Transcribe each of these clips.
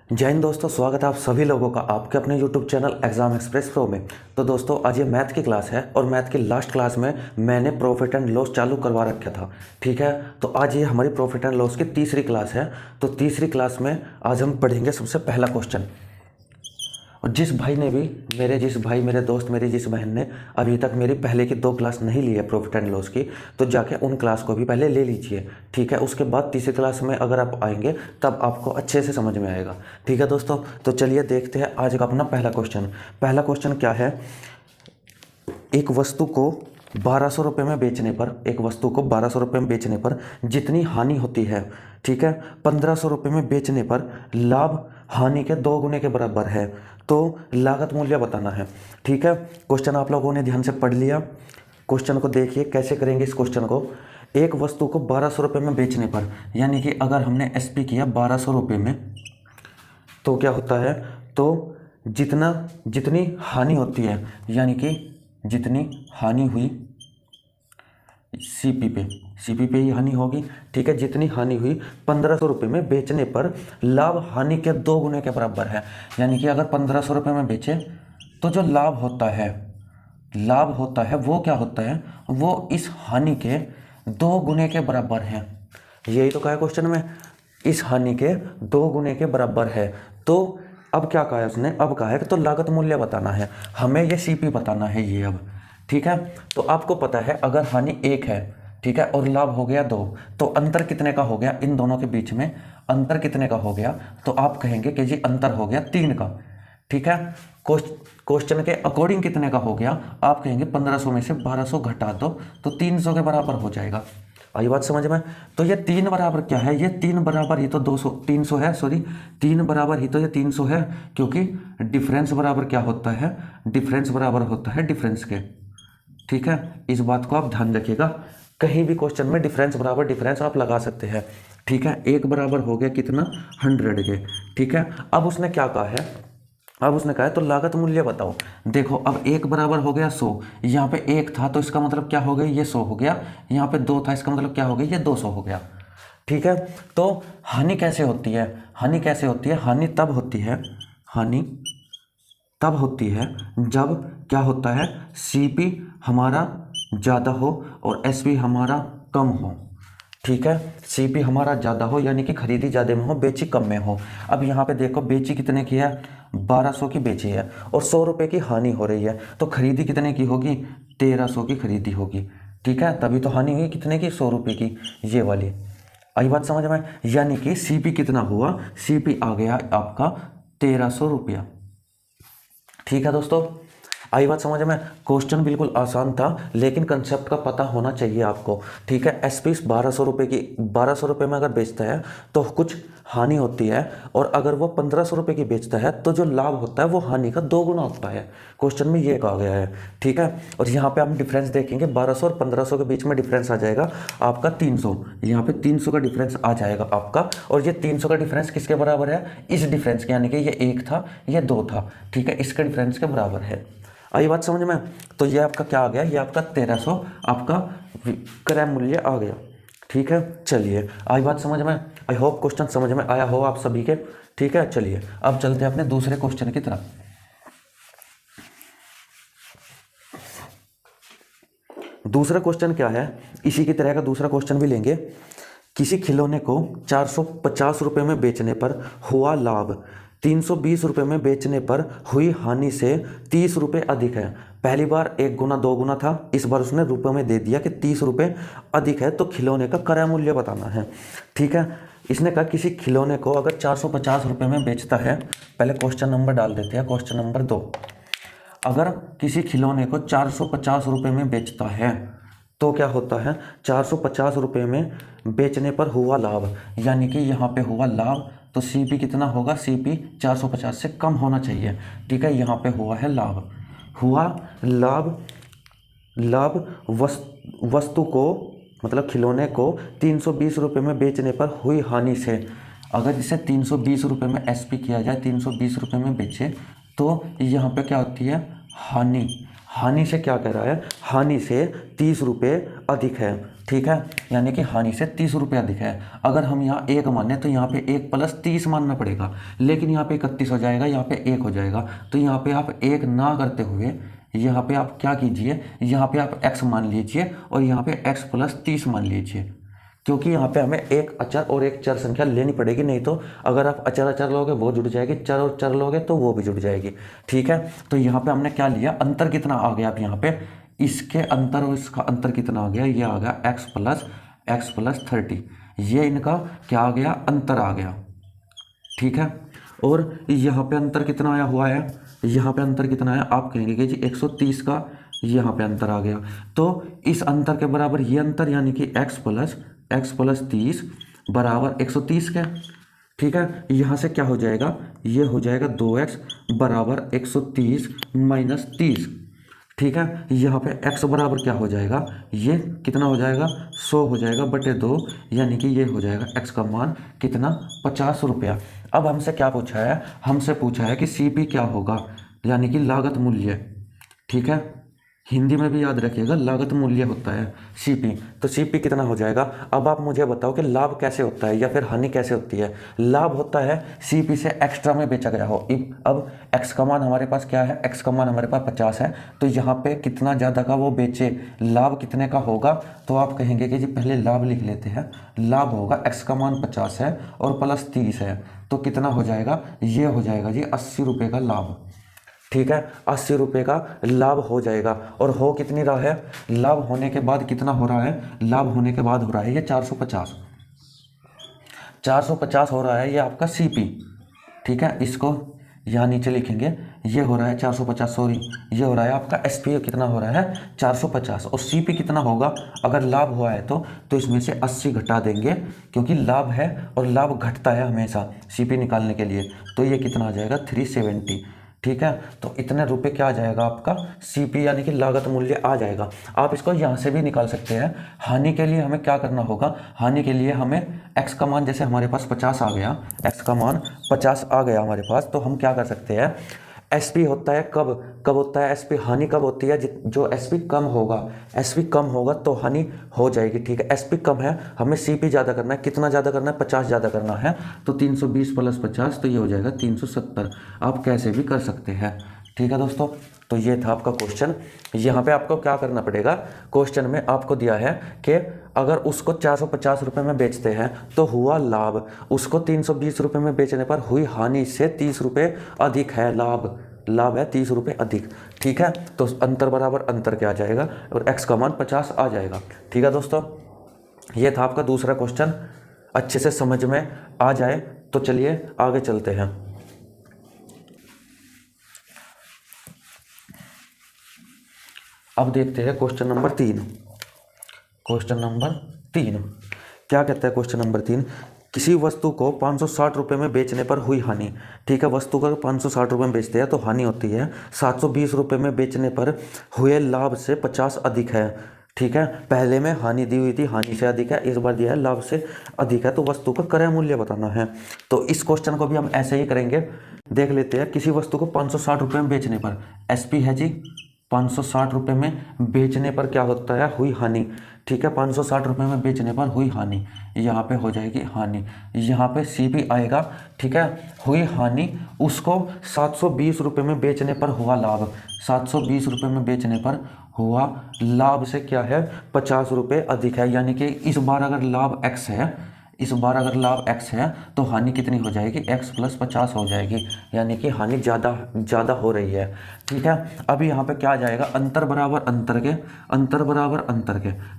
जय हिंद दोस्तों, स्वागत है आप सभी लोगों का आपके अपने YouTube channel exam express pro में। तो दोस्तों आज ये मैथ की क्लास है और मैथ की लास्ट क्लास में मैंने प्रॉफिट एंड लॉस चालू करवा रखा था। ठीक है, तो आज ये हमारी प्रॉफिट एंड लॉस की तीसरी क्लास है। तो तीसरी क्लास में आज हम पढ़ेंगे सबसे पहला क्वेश्चन। और जिस मेरे दोस्त, मेरी जिस बहन ने अभी तक मेरी पहले की 2 क्लास नहीं ली है प्रॉफिट एंड लॉस की, तो जाके उन क्लास को भी पहले ले लीजिए। ठीक है, उसके बाद तीसरी क्लास में अगर आप आएंगे तब आपको अच्छे से समझ में आएगा। ठीक है दोस्तों, तो चलिए देखते हैं आज का अपना पहला क्वेश्चन। पहला क्वेश्चन क्या है, एक वस्तु को 1200 रुपये में बेचने पर जितनी हानि होती है, ठीक है, 1500 रुपये में बेचने पर लाभ हानि के 2 गुने के बराबर है। तो लागत मूल्य बताना है। ठीक है, क्वेश्चन आप लोगों ने ध्यान से पढ़ लिया। क्वेश्चन को देखिए कैसे करेंगे इस क्वेश्चन को। एक वस्तु को 1200 रुपये में बेचने पर, यानी कि अगर हमने एसपी किया 1200 रुपये में, तो क्या होता है, तो जितनी हानि होती है, यानी कि जितनी हानि हुई सीपी पे ही हानि होगी। ठीक है, जितनी हानि हुई 1500 रुपये में बेचने पर लाभ हानि के 2 गुने के बराबर है। यानी कि अगर 1500 रुपये में बेचे तो जो लाभ होता है वो क्या होता है, वो इस हानि के 2 गुने के बराबर है। यही तो कहा है क्वेश्चन में, इस हानि के 2 गुने के बराबर है। तो अब क्या कहा है उसने, अब कहा है कि तो लागत मूल्य बताना है, हमें ये सीपी बताना है ये अब। ठीक है, तो आपको पता है अगर हानि 1 है, ठीक है, और लाभ हो गया 2, तो अंतर कितने का हो गया, इन दोनों के बीच में अंतर कितने का हो गया, तो आप कहेंगे कि जी अंतर हो गया 3 का। ठीक है, क्वेश्चन के अकॉर्डिंग कितने का हो गया, आप कहेंगे 1500 में से 1200 घटा दो तो 300 के बराबर हो जाएगा। आई बात समझ में। तो ये 3 बराबर क्या है, ये 3 बराबर ही तो 300 है, सॉरी 3 बराबर ही तो ये 300 है, क्योंकि डिफरेंस बराबर क्या होता है, डिफरेंस बराबर होता है डिफरेंस के। ठीक है, इस बात को आप ध्यान रखिएगा, कहीं भी क्वेश्चन में डिफरेंस बराबर डिफरेंस आप लगा सकते हैं। ठीक है, 1 बराबर हो गया कितना, 100 के। ठीक है, अब उसने क्या कहा है, अब उसने कहा है तो लागत मूल्य बताओ। देखो अब 1 बराबर हो गया 100, यहाँ पे 1 था तो इसका मतलब क्या हो गया, ये 100 हो गया, यहाँ पे 2 था इसका मतलब क्या हो गया, ये 200 हो गया। ठीक है, तो हानि कैसे होती है, हानि तब होती है जब क्या होता है, सीपी हमारा ज़्यादा हो और एसपी हमारा कम हो। ठीक है, सीपी हमारा ज़्यादा हो यानी कि खरीदी ज़्यादा में हो, बेची कम में हो। अब यहाँ पे देखो बेची कितने की है, 1200 की बेची है और 100 रुपये की हानि हो रही है, तो खरीदी कितने की होगी, 1300 की खरीदी होगी। ठीक है, तभी तो हानि हुई कितने की, 100 रुपये की, ये वाली। आई बात समझ में। यानी कि सीपी कितना हुआ, सीपी आ गया आपका 1300 रुपया। ठीक है दोस्तों, आई बात समझ में। क्वेश्चन बिल्कुल आसान था, लेकिन कंसेप्ट का पता होना चाहिए आपको। ठीक है, एसपी 1200 रुपये की, 1200 रुपये में अगर बेचता है तो कुछ हानि होती है, और अगर वो 1500 रुपये की बेचता है तो जो लाभ होता है वो हानि का 2 गुना होता है। क्वेश्चन में ये कहा गया है। ठीक है, और यहाँ पे हम डिफरेंस देखेंगे, 1200 और 1500 के बीच में डिफरेंस आ जाएगा आपका 300। यहाँ पे 300 का डिफरेंस आ जाएगा आपका, और ये 300 का डिफरेंस किसके बराबर है, इस डिफरेंस के, यानी कि ये 1 था ये 2 था। ठीक है, इसके डिफरेंस के बराबर है। आई बात समझ में। तो ये आपका क्या आ गया, ये आपका 1300 आपका क्रय मूल्य आ गया। ठीक है, चलिए आई बात समझ में। आई होप क्वेश्चन समझ में आया हो आप सभी के। ठीक है, चलिए अब चलते हैं अपने दूसरे क्वेश्चन की तरफ। दूसरा क्वेश्चन क्या है, इसी की तरह का दूसरा क्वेश्चन भी लेंगे। किसी खिलौने को 450 रुपये में बेचने पर हुआ लाभ 320 रुपये में बेचने पर हुई हानि से 30 रुपये अधिक है। पहली बार 1 गुना 2 गुना था, इस बार उसने रुपये में दे दिया कि 30 रुपये अधिक है, तो खिलौने का क्रय मूल्य बताना है। ठीक है, इसने कहा किसी खिलौने को अगर 450 रुपये में बेचता है, पहले क्वेश्चन नंबर डाल देते हैं, क्वेश्चन नंबर 2। अगर किसी खिलौने को 450 रुपये में बेचता है तो क्या होता है, 450 रुपये में बेचने पर हुआ लाभ, यानी कि यहाँ पे हुआ लाभ, तो सीपी कितना होगा, सीपी 450 से कम होना चाहिए। ठीक है, यहाँ पे हुआ है लाभ, वस्तु को मतलब खिलौने को 320 रुपये में बेचने पर हुई हानि से, अगर इसे 320 रुपये में एसपी किया जाए, 320 रुपये में बेचे, तो यहाँ पे क्या होती है, हानि से क्या कह रहा है, हानि से 30 रुपये अधिक है, ठीक है, यानी कि हानि से 30 रुपये अधिक है। अगर हम यहाँ 1 माने तो यहाँ पे 1 + 30 मानना पड़ेगा, लेकिन यहाँ पे 31 हो जाएगा, यहाँ पे 1 हो जाएगा। तो यहाँ पे आप 1 ना करते हुए यहाँ पे आप क्या कीजिए, यहाँ पे आप x मान लीजिए और यहाँ पे x + 30 मान लीजिए, क्योंकि यहाँ पे हमें एक अचर और एक चर संख्या लेनी पड़ेगी, नहीं तो अगर आप अचर लोगे वो जुड़ जाएगी, चर और चर लोगे तो वो भी जुड़ जाएगी, ठीक है। तो यहाँ पे हमने क्या लिया, अंतर कितना आ गया, आप यहाँ पे इसके अंतर और इसका अंतर कितना आ गया, ये आ गया x + 30, ये इनका क्या आ गया, अंतर आ गया, ठीक है। और यहाँ पे अंतर कितना आया हुआ है, यहाँ पे अंतर कितना है, आप कहेंगे कि जी 130 का यहाँ पे अंतर आ गया। तो इस अंतर के बराबर ये अंतर, यानी कि x + 30 बराबर 130 का, ठीक है। यहाँ से क्या हो जाएगा, ये हो जाएगा 2x बराबर 130 - 30, ठीक है। यहाँ पे x बराबर क्या हो जाएगा, ये कितना हो जाएगा, 100 हो जाएगा बटे 2, यानी कि ये हो जाएगा x का मान कितना, 50 रुपया। अब हमसे क्या पूछा है, हमसे पूछा है कि CP क्या होगा, यानी कि लागत मूल्य, ठीक है। हिंदी में भी याद रखिएगा, लागत मूल्य होता है CP। तो CP कितना हो जाएगा। अब आप मुझे बताओ कि लाभ कैसे होता है या फिर हानि कैसे होती है। लाभ होता है CP से एक्स्ट्रा में बेचा गया हो। अब x का मान हमारे पास क्या है, x का मान हमारे पास 50 है, तो यहाँ पे कितना ज़्यादा का वो बेचे, लाभ कितने का होगा, तो आप कहेंगे कि जी पहले लाभ लिख लेते हैं। लाभ होगा, x का मान 50 है और प्लस 30 है, तो कितना हो जाएगा, ये हो जाएगा जी 80 रुपये का लाभ, ठीक है। 80 रुपये का लाभ हो जाएगा। और हो कितनी रहा है, लाभ होने के बाद कितना हो रहा है, लाभ होने के बाद हो रहा है ये 450 हो रहा है, ये आपका CP, ठीक है। इसको यहाँ नीचे लिखेंगे, ये हो रहा है 450, सॉरी ये हो रहा है आपका SP कितना हो रहा है 450, और CP कितना होगा, अगर लाभ हुआ है तो इसमें से 80 घटा देंगे, क्योंकि लाभ है और लाभ घटता है हमेशा CP निकालने के लिए, तो ये कितना आ जाएगा 370, ठीक है। तो इतने रुपए क्या आ जाएगा आपका CP, यानी कि लागत मूल्य आ जाएगा। आप इसको यहाँ से भी निकाल सकते हैं। हानि के लिए हमें क्या करना होगा, हानि के लिए हमें x का मान, जैसे हमारे पास 50 आ गया, x का मान 50 आ गया हमारे पास, तो हम क्या कर सकते हैं, SP होता है कब होता है SP, हानि कब होती है, जो SP कम होगा, SP कम होगा तो हानि हो जाएगी, ठीक है। SP कम है, हमें CP ज़्यादा करना है, कितना ज़्यादा करना है, 50 ज़्यादा करना है, तो 320 + 50, तो ये हो जाएगा 370। आप कैसे भी कर सकते हैं, ठीक है दोस्तों। तो ये था आपका क्वेश्चन। यहाँ पे आपको क्या करना पड़ेगा, क्वेश्चन में आपको दिया है कि अगर उसको 450 रुपये में बेचते हैं तो हुआ लाभ, उसको 320 रुपये में बेचने पर हुई हानि से 30 रुपये अधिक है, लाभ है 30 रुपये अधिक, ठीक है। तो अंतर बराबर अंतर क्या आ जाएगा, और x का मान 50 आ जाएगा, ठीक है दोस्तों। ये था आपका दूसरा क्वेश्चन। अच्छे से समझ में आ जाए तो चलिए आगे चलते हैं। अब देखते हैं क्वेश्चन नंबर 3। क्वेश्चन नंबर 3 क्या कहता है, क्वेश्चन नंबर 3, किसी वस्तु को 560 रुपये में बेचने पर हुई हानि, ठीक है। वस्तु को 560 रुपये में बेचते हैं तो हानि होती है, 720 रुपये में बेचने पर हुए लाभ से 50 अधिक है, ठीक है। पहले में हानि दी हुई थी, हानि से अधिक है, इस बार दिया है लाभ से अधिक है, तो वस्तु का क्रय मूल्य बताना है। तो इस क्वेश्चन को भी हम ऐसे ही करेंगे, देख लेते हैं। किसी वस्तु को 560 रुपये में बेचने पर, SP है जी, 560 रुपये में बेचने पर क्या होता है, हुई हानि, ठीक है। 560 रुपये में बेचने पर हुई हानि, यहाँ पे हो जाएगी हानि, यहाँ पे CP आएगा, ठीक है। हुई हानि, उसको 720 रुपये में बेचने पर हुआ लाभ, 720 रुपये में बेचने पर हुआ लाभ से क्या है 50 रुपये अधिक है, यानी कि इस बार अगर लाभ x है, इस बार अगर लाभ x है तो हानि कितनी हो जाएगी, x + 50 हो जाएगी, यानी कि हानि ज़्यादा हो रही है, ठीक है। अभी यहाँ पे क्या आ जाएगा, अंतर बराबर अंतर के,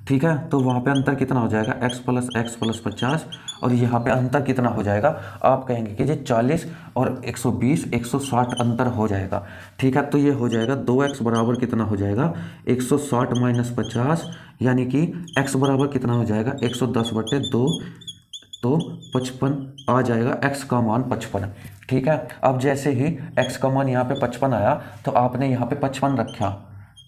ठीक है। तो वहाँ पे अंतर कितना हो जाएगा, x + 50, और यहाँ पे अंतर कितना हो जाएगा, आप कहेंगे कि जी 40 और 120 160 अंतर हो जाएगा, ठीक है। तो ये हो जाएगा 2x बराबर कितना हो जाएगा, 160 - 50, यानी कि x बराबर कितना हो जाएगा, 110/2, तो 55 आ जाएगा, x का मान 55, ठीक है। अब जैसे ही x का मान यहाँ पे 55 आया तो आपने यहाँ पे 55 रखा,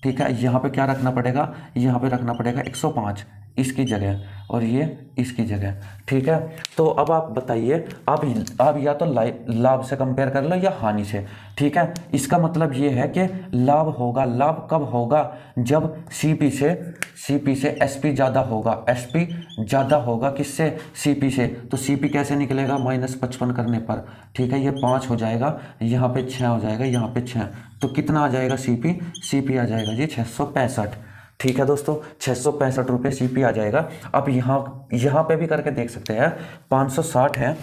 ठीक है। यहाँ पे क्या रखना पड़ेगा, यहाँ पे रखना पड़ेगा 105, इसकी जगह और ये इसकी जगह। ठीक है, तो अब आप बताइए, आप या तो लाभ से कंपेयर कर लो या हानि से। ठीक है, इसका मतलब ये है कि लाभ होगा, लाभ कब होगा, जब सीपी से एसपी ज़्यादा होगा। एसपी ज़्यादा होगा किससे, सीपी से। तो सीपी कैसे निकलेगा, -55 करने पर। ठीक है, ये 5 हो जाएगा, यहाँ पे 6 हो जाएगा, यहाँ पे 6, तो कितना आ जाएगा सीपी आ जाएगा जी 665। ठीक है दोस्तों, 665 रुपये सीपी आ जाएगा। अब यहाँ पे भी करके देख सकते हैं, 560 है,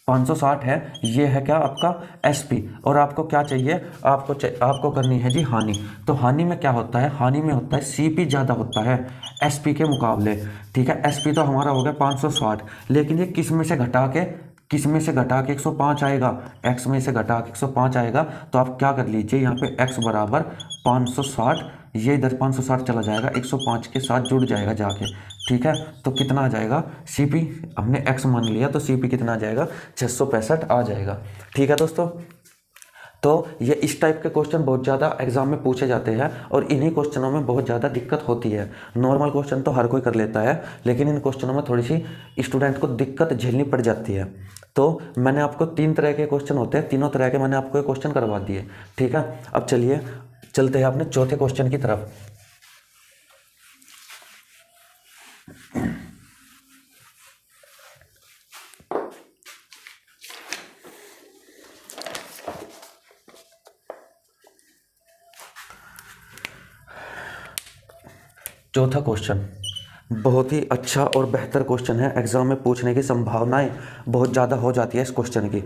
560 है, ये है क्या आपका एसपी। और आपको क्या चाहिए, आपको करनी है जी हानि। तो हानि में क्या होता है, हानि में होता है सीपी ज़्यादा होता है एसपी के मुकाबले। ठीक है, एसपी तो हमारा हो गया 560, लेकिन ये किस में से घटा के 105 आएगा, एक्स में से घटा के 105 आएगा। तो आप क्या कर लीजिए, यहाँ पे x बराबर 560, ये इधर 560 चला जाएगा, 105 के साथ जुड़ जाएगा जाके। ठीक है, तो कितना आ जाएगा सीपी, हमने x मान लिया तो सीपी कितना आ जाएगा, 665 आ जाएगा। ठीक है दोस्तों, तो ये इस टाइप के क्वेश्चन बहुत ज़्यादा एग्जाम में पूछे जाते हैं और इन्हीं क्वेश्चनों में बहुत ज़्यादा दिक्कत होती है। नॉर्मल क्वेश्चन तो हर कोई कर लेता है, लेकिन इन क्वेश्चनों में थोड़ी सी स्टूडेंट को दिक्कत झेलनी पड़ जाती है। तो मैंने आपको 3 तरह के क्वेश्चन होते हैं, तीनों तरह के मैंने आपको ये क्वेश्चन करवा दिए। ठीक है, अब चलिए चलते हैं अपने चौथे क्वेश्चन की तरफ। चौथा क्वेश्चन बहुत ही अच्छा और बेहतर क्वेश्चन है, एग्जाम में पूछने की संभावनाएं बहुत ज़्यादा हो जाती है इस क्वेश्चन की।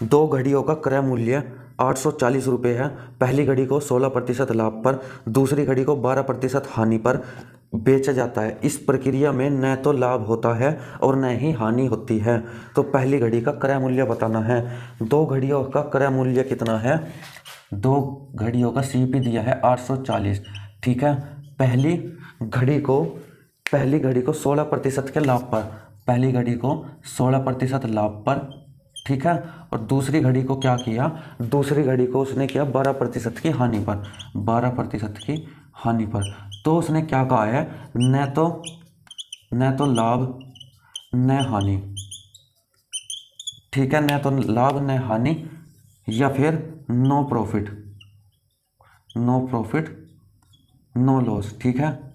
2 घड़ियों का क्रय मूल्य 840 रुपये है। पहली घड़ी को 16% लाभ पर, दूसरी घड़ी को 12% हानि पर बेचा जाता है। इस प्रक्रिया में न तो लाभ होता है और न ही हानि होती है। तो पहली घड़ी का क्रय मूल्य बताना है। 2 घड़ियों का क्रय मूल्य कितना है, 2 घड़ियों का सीपी दिया है 840। ठीक है, पहली घड़ी को 16% के लाभ पर, पहली घड़ी को 16% लाभ पर। ठीक है, और दूसरी घड़ी को क्या किया, दूसरी घड़ी को उसने किया 12% की हानि पर, 12% की हानि पर। तो उसने क्या कहा है, न तो लाभ न हानि। ठीक है, न तो लाभ न हानि, या फिर नो प्रॉफिट नो लॉस। ठीक है,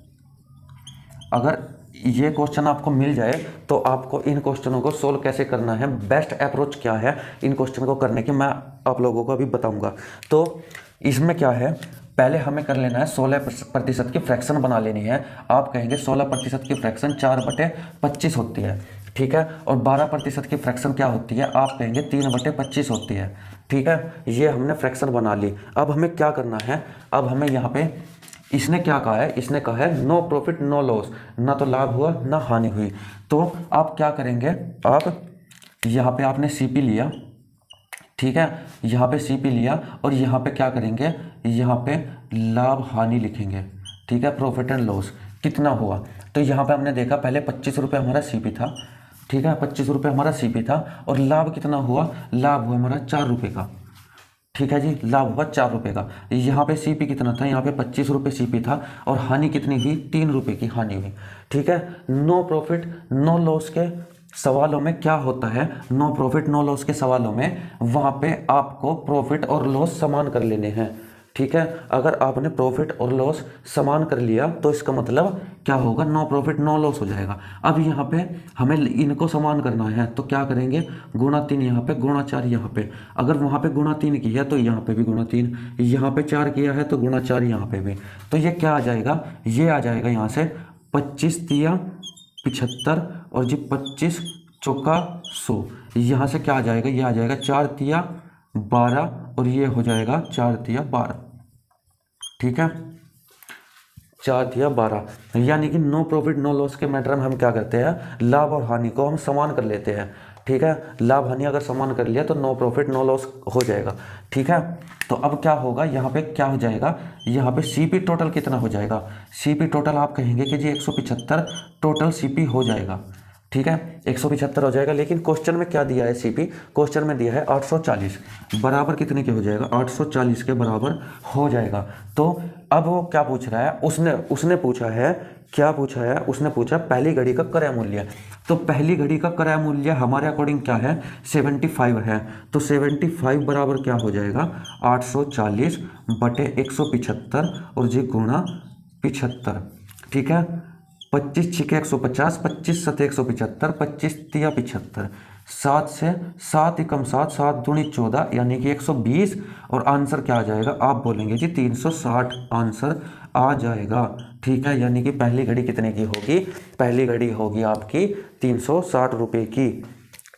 अगर ये क्वेश्चन आपको मिल जाए तो आपको इन क्वेश्चनों को सोल्व कैसे करना है, बेस्ट अप्रोच क्या है इन क्वेश्चन को करने की, मैं आप लोगों को अभी बताऊंगा। तो इसमें क्या है, पहले हमें कर लेना है 16% की फ्रैक्शन बना लेनी है। आप कहेंगे 16% की फ्रैक्शन 4/25 होती है। ठीक है, और 12% की फ्रैक्शन क्या होती है, आप कहेंगे 3/25 होती है। ठीक है, ये हमने फ्रैक्शन बना ली। अब हमें क्या करना है, अब हमें यहाँ पे इसने क्या कहा है, इसने कहा है नो प्रॉफिट नो लॉस, ना तो लाभ हुआ ना हानि हुई। तो आप क्या करेंगे, आप यहाँ पे आपने सीपी लिया। ठीक है, यहाँ पे सीपी लिया और यहाँ पे क्या करेंगे, यहाँ पे लाभ हानि लिखेंगे। ठीक है, प्रॉफिट एंड लॉस कितना हुआ। तो यहाँ पे हमने देखा पहले 25 रुपये हमारा सीपी था। ठीक है, 25 रुपये हमारा सीपी था और लाभ कितना हुआ, लाभ हुआ हमारा 4 रुपये का। ठीक है जी, लाभ हुआ 4 रुपये का। यहाँ पे सीपी कितना था, यहाँ पे 25 रुपये सीपी था और हानि कितनी हुई, 3 रुपये की हानि हुई। ठीक है, नो प्रॉफिट नो लॉस के सवालों में क्या होता है, नो प्रॉफिट नो लॉस के सवालों में वहाँ पे आपको प्रॉफिट और लॉस समान कर लेने हैं। ठीक है, अगर आपने प्रॉफिट और लॉस समान कर लिया तो इसका मतलब क्या होगा, नो प्रॉफिट नो लॉस हो जाएगा। अब यहाँ पे हमें इनको समान करना है तो क्या करेंगे, ×3 यहाँ पे, ×4 यहाँ पे। अगर वहाँ पे ×3 किया तो यहाँ पे भी ×3, यहाँ पे 4 किया है तो ×4 यहाँ पे भी। तो ये क्या आ जाएगा, ये आ जाएगा यहाँ से 25 तिया 75 और जी 25 चौका 100। यहाँ से क्या आ जाएगा, ये आ जाएगा 4 तिया 12 और ये हो जाएगा 4 तिया 12। ठीक है, 4 तिया 12, यानी कि नो प्रॉफिट नो लॉस के मैटर में हम क्या करते हैं, लाभ और हानि को हम समान कर लेते हैं। ठीक है, लाभ हानि अगर समान कर लिया तो नो प्रॉफिट नो लॉस हो जाएगा। ठीक है, तो अब क्या होगा, यहाँ पे क्या हो जाएगा, यहाँ पे सीपी टोटल कितना हो जाएगा, सीपी टोटल आप कहेंगे कि जी 175 टोटल सीपी हो जाएगा। ठीक है, 175 हो जाएगा, लेकिन क्वेश्चन में क्या दिया है सीपी, क्वेश्चन में दिया है 840, बराबर कितने के हो जाएगा, 840 के बराबर हो जाएगा। तो अब वो क्या पूछ रहा है, उसने पूछा है क्या पूछा है, उसने पूछा पहली घड़ी का क्रय मूल्य। तो पहली घड़ी का क्रय मूल्य हमारे अकॉर्डिंग क्या है, 75 है। तो 75 बराबर क्या हो जाएगा, 840 बटे 175 और जी गुणा 75। ठीक है, 25 छिके 150, 25 सत 175, 25 तिया 75, 7 से 7 एकम 7, 7 दूनी 14 यानी कि 120। और आंसर क्या आ जाएगा, आप बोलेंगे जी 360 आंसर आ जाएगा। ठीक है, यानी कि पहली घड़ी कितने की होगी, पहली घड़ी होगी आपकी 360 रुपये की।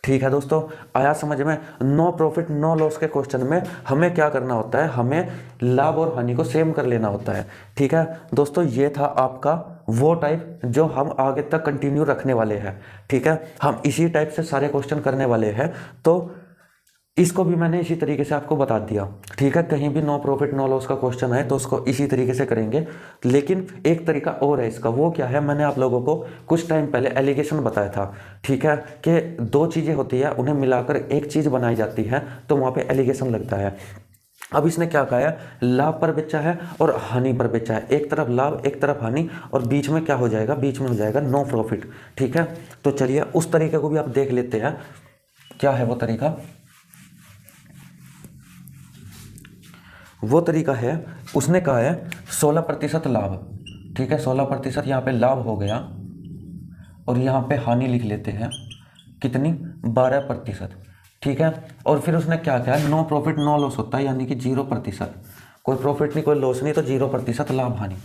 ठीक है दोस्तों, आया समझ में। नो प्रॉफिट नो लॉस के क्वेश्चन में हमें क्या करना होता है, हमें लाभ और हानि को सेम कर लेना होता है। ठीक है दोस्तों, ये था आपका वो टाइप जो हम आगे तक कंटिन्यू रखने वाले हैं। ठीक है, हम इसी टाइप से सारे क्वेश्चन करने वाले हैं। तो इसको भी मैंने इसी तरीके से आपको बता दिया। ठीक है, कहीं भी नो प्रॉफिट नो लॉस का क्वेश्चन है तो उसको इसी तरीके से करेंगे। लेकिन एक तरीका और है इसका, वो क्या है, मैंने आप लोगों को कुछ टाइम पहले एलिगेशन बताया था। ठीक है, कि दो चीज़ें होती है उन्हें मिलाकर एक चीज़ बनाई जाती है तो वहाँ पे एलिगेशन लगता है। अब इसने क्या कहा है, लाभ पर बेचा है और हानि पर बेचा है। एक तरफ लाभ एक तरफ हानि और बीच में क्या हो जाएगा, बीच में हो जाएगा नो प्रॉफिट। ठीक है, तो चलिए उस तरीके को भी आप देख लेते हैं। क्या है वो तरीका, वो तरीका है, उसने कहा है 16% लाभ। ठीक है, 16% यहाँ पे लाभ हो गया और यहाँ पे हानि लिख लेते हैं कितनी, 12%। ठीक है, और फिर उसने क्या किया, नो प्रॉफिट नो लॉस होता है यानी कि 0%, कोई प्रॉफिट नहीं कोई लॉस नहीं, तो 0% लाभ हानि।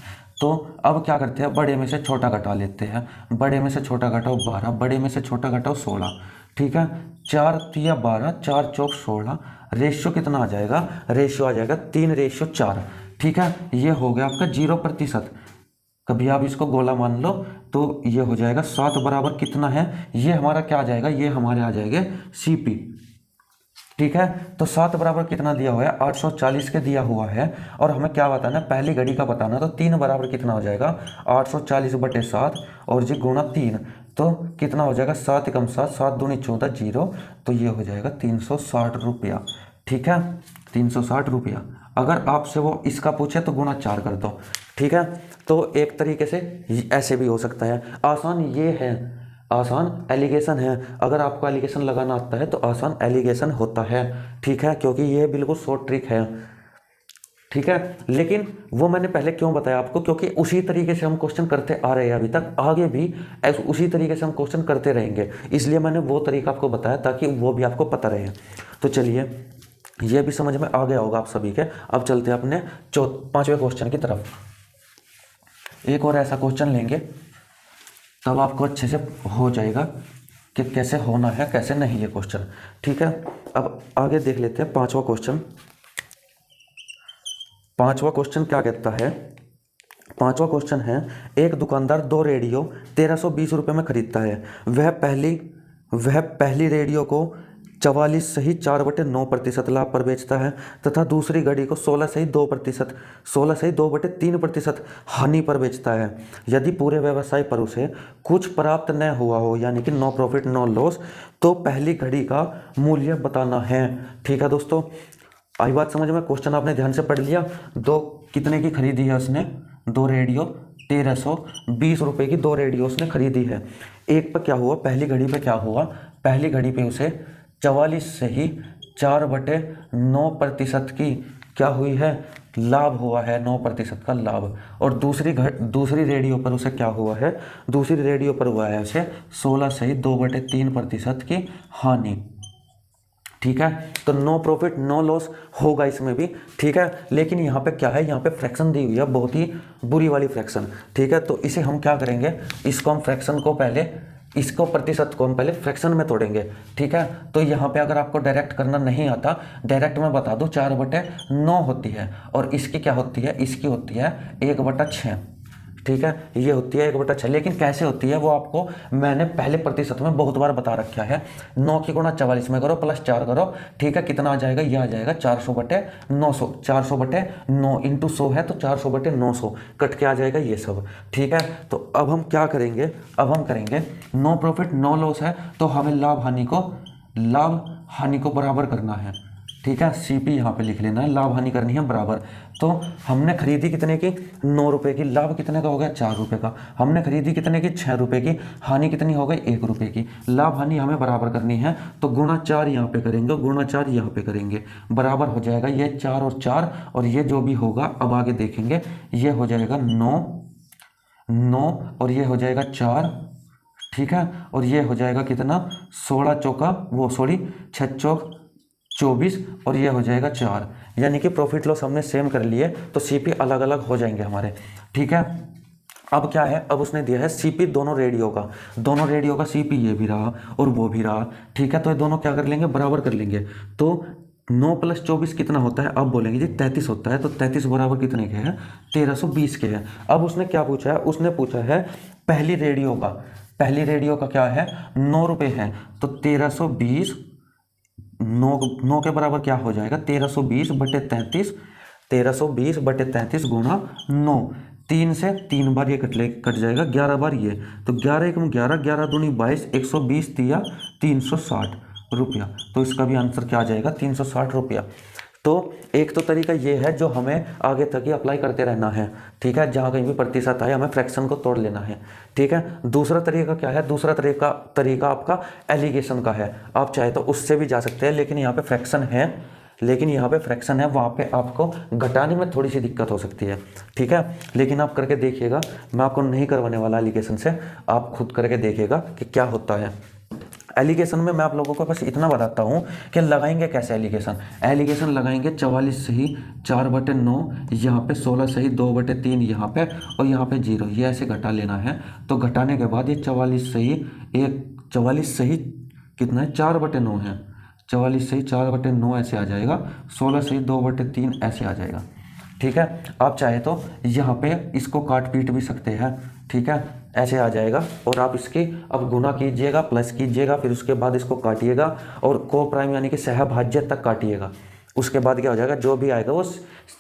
तो अब क्या करते हैं, बड़े में से छोटा घटा लेते हैं। बड़े में से छोटा घटाओ 12, बड़े में से छोटा घटाओ 16। ठीक है, 4 तिया 12, 4 चौक 16। रेशियो कितना आ जाएगा, रेशियो आ जाएगा 3:4। ठीक है, ये हो गया आपका 0%। कभी आप इसको गोला मान लो तो ये हो जाएगा 7 बराबर कितना है, ये हमारा क्या आ जाएगा, ये हमारे आ जाएंगे CP। ठीक है, तो 7 बराबर कितना दिया हुआ है, 840 के दिया हुआ है। और हमें क्या बताना है, पहली घड़ी का बताना। तो 3 बराबर कितना हो जाएगा, 840 बटे 7 और जी गुणा 3। तो कितना हो जाएगा, 7 एकम 7, 7 दूनी 14, 0। तो ये हो जाएगा 360 रुपया। ठीक है, 360 रुपया। अगर आपसे वो इसका पूछे तो गुणा 4 कर दो। ठीक है, तो एक तरीके से ऐसे भी हो सकता है। आसान ये है, आसान एलिगेशन है। अगर आपको एलिगेशन लगाना आता है तो आसान एलिगेशन होता है। ठीक है, क्योंकि ये बिल्कुल शॉर्ट ट्रिक है। ठीक है, लेकिन वो मैंने पहले क्यों बताया आपको, क्योंकि उसी तरीके से हम क्वेश्चन करते आ रहे हैं अभी तक, आगे भी उसी तरीके से हम क्वेश्चन करते रहेंगे। इसलिए मैंने वो तरीका आपको बताया ताकि वो भी आपको पता रहे। तो चलिए, ये भी समझ में आ गया होगा आप सभी के। अब चलते हैं अपने 5वें क्वेश्चन की तरफ। एक और ऐसा क्वेश्चन लेंगे तब आपको अच्छे से हो जाएगा कि कैसे होना है कैसे नहीं ये क्वेश्चन। ठीक है, अब आगे देख लेते हैं 5वां क्वेश्चन। 5वां क्वेश्चन क्या कहता है, 5वां क्वेश्चन है, एक दुकानदार 2 रेडियो 1320 रुपये में खरीदता है। वह पहली रेडियो को 44 सही 4/9% लाभ पर बेचता है तथा दूसरी घड़ी को 16 सही 2%, 16 सही 2/3% हानि पर बेचता है। यदि पूरे व्यवसाय पर उसे कुछ प्राप्त न हुआ हो यानी कि नो प्रॉफिट नो लॉस, तो पहली घड़ी का मूल्य बताना है। ठीक है दोस्तों, आई बात समझ में, क्वेश्चन आपने ध्यान से पढ़ लिया। कितने की खरीदी है उसने, 2 रेडियो 1320 रुपये की 2 रेडियो उसने खरीदी है। एक पर क्या हुआ, पहली घड़ी पे क्या हुआ, पहली घड़ी पे उसे 44 से ही 4/9% की क्या हुई है, लाभ हुआ है, 9% का लाभ। और दूसरी रेडियो पर उसे क्या हुआ है, दूसरी रेडियो पर हुआ है उसे 16 से ही 2/3% की हानि। ठीक है, तो नो प्रॉफिट नो लॉस होगा इसमें भी। ठीक है, लेकिन यहाँ पे क्या है, यहाँ पे फ्रैक्शन दी हुई है, बहुत ही बुरी वाली फ्रैक्शन। ठीक है, तो इसे हम क्या करेंगे, इसको हम फ्रैक्शन को पहले, इसको प्रतिशत को हम पहले फ्रैक्शन में तोड़ेंगे। ठीक है, तो यहाँ पे अगर आपको डायरेक्ट करना नहीं आता, डायरेक्ट मैं बता दूँ 4/9 होती है और इसकी क्या होती है, इसकी होती है 1/6। ठीक है, ये होती है 1/6। लेकिन कैसे होती है वो आपको मैंने पहले प्रतिशत में बहुत बार बता रखा है। 9 की गुणा 44 में करो प्लस 4 करो। ठीक है, कितना आ जाएगा, ये आ जाएगा 400/900। 400/9 इंटू 100 है तो 400/900 कट के आ जाएगा ये सब। ठीक है, तो अब हम क्या करेंगे, अब हम करेंगे नो प्रॉफिट नो लॉस है तो हमें लाभ हानि को बराबर करना है। ठीक है, सीपी यहाँ पे लिख लेना है, लाभ हानि करनी है बराबर। तो हमने खरीदी कितने की, 9 रुपए की, लाभ कितने का हो गया, 4 रुपए का। हमने खरीदी कितने की, 6 रुपए की, हानि कितनी हो गई, 1 रुपए की। लाभ हानि हमें बराबर करनी है, तो गुणा 4 यहाँ पे करेंगे, गुणा 4 यहाँ पे करेंगे, बराबर हो जाएगा ये 4 और 4, और ये जो भी होगा अब आगे देखेंगे, ये हो जाएगा 9 और ये हो जाएगा 4, ठीक है, और ये हो जाएगा कितना, 16 चौका वो सॉरी 6 चौक 24, और ये हो जाएगा 4। यानी कि प्रॉफिट लॉस हमने सेम कर लिए, तो सीपी अलग अलग हो जाएंगे हमारे, ठीक है। अब क्या है, अब उसने दिया है सीपी दोनों रेडियो का सीपी ये भी रहा और वो भी रहा, ठीक है। तो ये दोनों क्या कर लेंगे, बराबर कर लेंगे। तो 9 + 24 कितना होता है, अब बोलेंगे जी 33 होता है। तो 33 बराबर कितने के हैं, 1320 के हैं। अब उसने क्या पूछा है, उसने पूछा है पहली रेडियो का क्या है, 9 रुपये है। तो 1320 9 के बराबर क्या हो जाएगा, 1320 बटे 33, 1320 बटे 33 गुणा 9, 3 से 3 बार ये कट जाएगा, 11 बार ये, तो 11 × 11, 11 दूनी 22, 120 दिया 360 रुपया। तो इसका भी आंसर क्या आ जाएगा, 360 रुपया। तो एक तो तरीका ये है जो हमें आगे तक ही अप्लाई करते रहना है, ठीक है। जहाँ कहीं भी प्रतिशत आए हमें फ्रैक्शन को तोड़ लेना है, ठीक है। दूसरा तरीका क्या है, दूसरा तरीका आपका एलिगेशन का है। आप चाहे तो उससे भी जा सकते हैं, लेकिन यहाँ पे फ्रैक्शन है, वहाँ पे आपको घटाने में थोड़ी सी दिक्कत हो सकती है, ठीक है। लेकिन आप करके देखिएगा, मैं आपको नहीं करवाने वाला एलिगेशन से, आप खुद करके देखिएगा कि क्या होता है। एलिगेशन में मैं आप लोगों को बस इतना बताता हूँ कि लगाएंगे कैसे एलिगेशन लगाएंगे 44 सही 4/9, यहाँ पे 16 सही 2/3 यहाँ पे, और यहाँ पे 0, ये ऐसे घटा लेना है। तो घटाने के बाद ये 44 सही कितना है, 4/9 है, 44 सही 4/9 ऐसे आ जाएगा, 16 सही 2/3 ऐसे आ जाएगा, ठीक है। आप चाहे तो यहाँ पे इसको काट पीट भी सकते हैं, ठीक है, ऐसे आ जाएगा। और आप इसके अब गुना कीजिएगा, प्लस कीजिएगा, फिर उसके बाद इसको काटिएगा और को प्राइम यानी कि सहभाज्य तक काटिएगा। उसके बाद क्या हो जाएगा, जो भी आएगा वो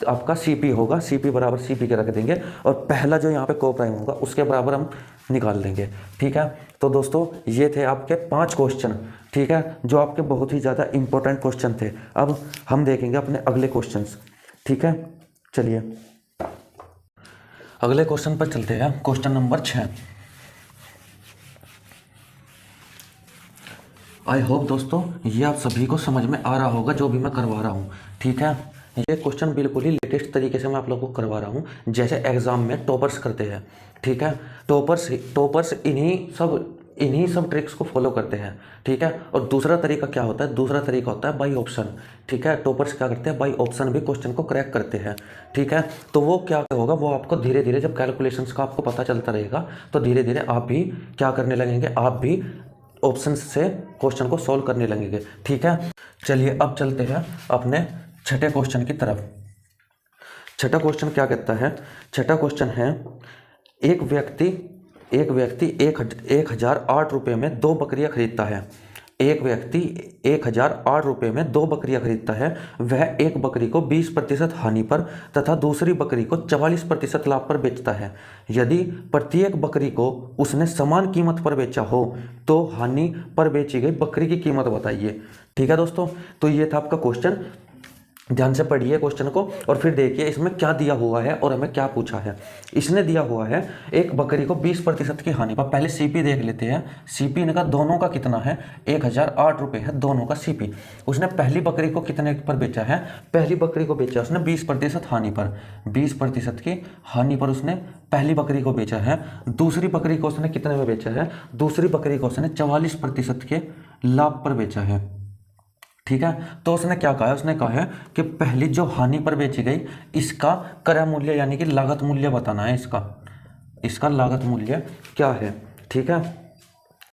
आपका सीपी होगा, सीपी बराबर सीपी के रख देंगे, और पहला जो यहाँ पे को प्राइम होगा उसके बराबर हम निकाल देंगे, ठीक है। तो दोस्तों ये थे आपके 5 क्वेश्चन, ठीक है, जो आपके बहुत ही ज़्यादा इंपॉर्टेंट क्वेश्चन थे। अब हम देखेंगे अपने अगले क्वेश्चन, ठीक है। चलिए अगले क्वेश्चन पर चलते हैं, क्वेश्चन नंबर 6। आई होप दोस्तों ये आप सभी को समझ में आ रहा होगा जो भी मैं करवा रहा हूँ, ठीक है। ये क्वेश्चन बिल्कुल ही लेटेस्ट तरीके से मैं आप लोगों को करवा रहा हूँ, जैसे एग्जाम में टॉपर्स करते हैं, ठीक है। टॉपर्स इन्हीं सब ट्रिक्स को फॉलो करते हैं, ठीक है। और दूसरा तरीका क्या होता है, दूसरा तरीका होता है बाई ऑप्शन, ठीक है। टॉपर्स क्या करते हैं, बाई ऑप्शन भी क्वेश्चन को क्रैक करते हैं, ठीक है। तो वो क्या होगा, वो आपको धीरे धीरे जब कैलकुलेशंस का आपको पता चलता रहेगा, तो धीरे धीरे आप भी क्या करने लगेंगे, आप भी ऑप्शन से क्वेश्चन को सॉल्व करने लगेंगे, ठीक है। चलिए अब चलते हैं अपने छठे क्वेश्चन की तरफ। छठा क्वेश्चन क्या कहता है, छठा क्वेश्चन है एक व्यक्ति 1008 रुपये में 2 बकरियां खरीदता है। एक व्यक्ति 1008 रुपये में 2 बकरियां खरीदता है। वह एक बकरी को 20% हानि पर तथा दूसरी बकरी को 44% लाभ पर बेचता है। यदि प्रत्येक बकरी को उसने समान कीमत पर बेचा हो तो हानि पर बेची गई बकरी की कीमत बताइए, ठीक है दोस्तों। तो ये था आपका क्वेश्चन, ध्यान से पढ़िए क्वेश्चन को और फिर देखिए इसमें क्या दिया हुआ है और हमें क्या पूछा है। इसने दिया हुआ है एक बकरी को 20% की हानि पर। पहले सीपी देख लेते हैं। सीपी ने कहा दोनों का कितना है, 1008 रुपये है दोनों का सीपी। उसने पहली बकरी को कितने पर बेचा है, पहली बकरी को बेचा उसने 20% हानि पर, 20% की हानि पर उसने पहली बकरी को बेचा है। दूसरी बकरी को उसने कितने में बेचा है, दूसरी बकरी को उसने 44% के लाभ पर बेचा है, ठीक है। तो उसने क्या कहा है, उसने कहा है कि पहली जो हानि पर बेची गई इसका क्रय मूल्य यानी कि लागत मूल्य बताना है, इसका लागत मूल्य क्या है, ठीक है।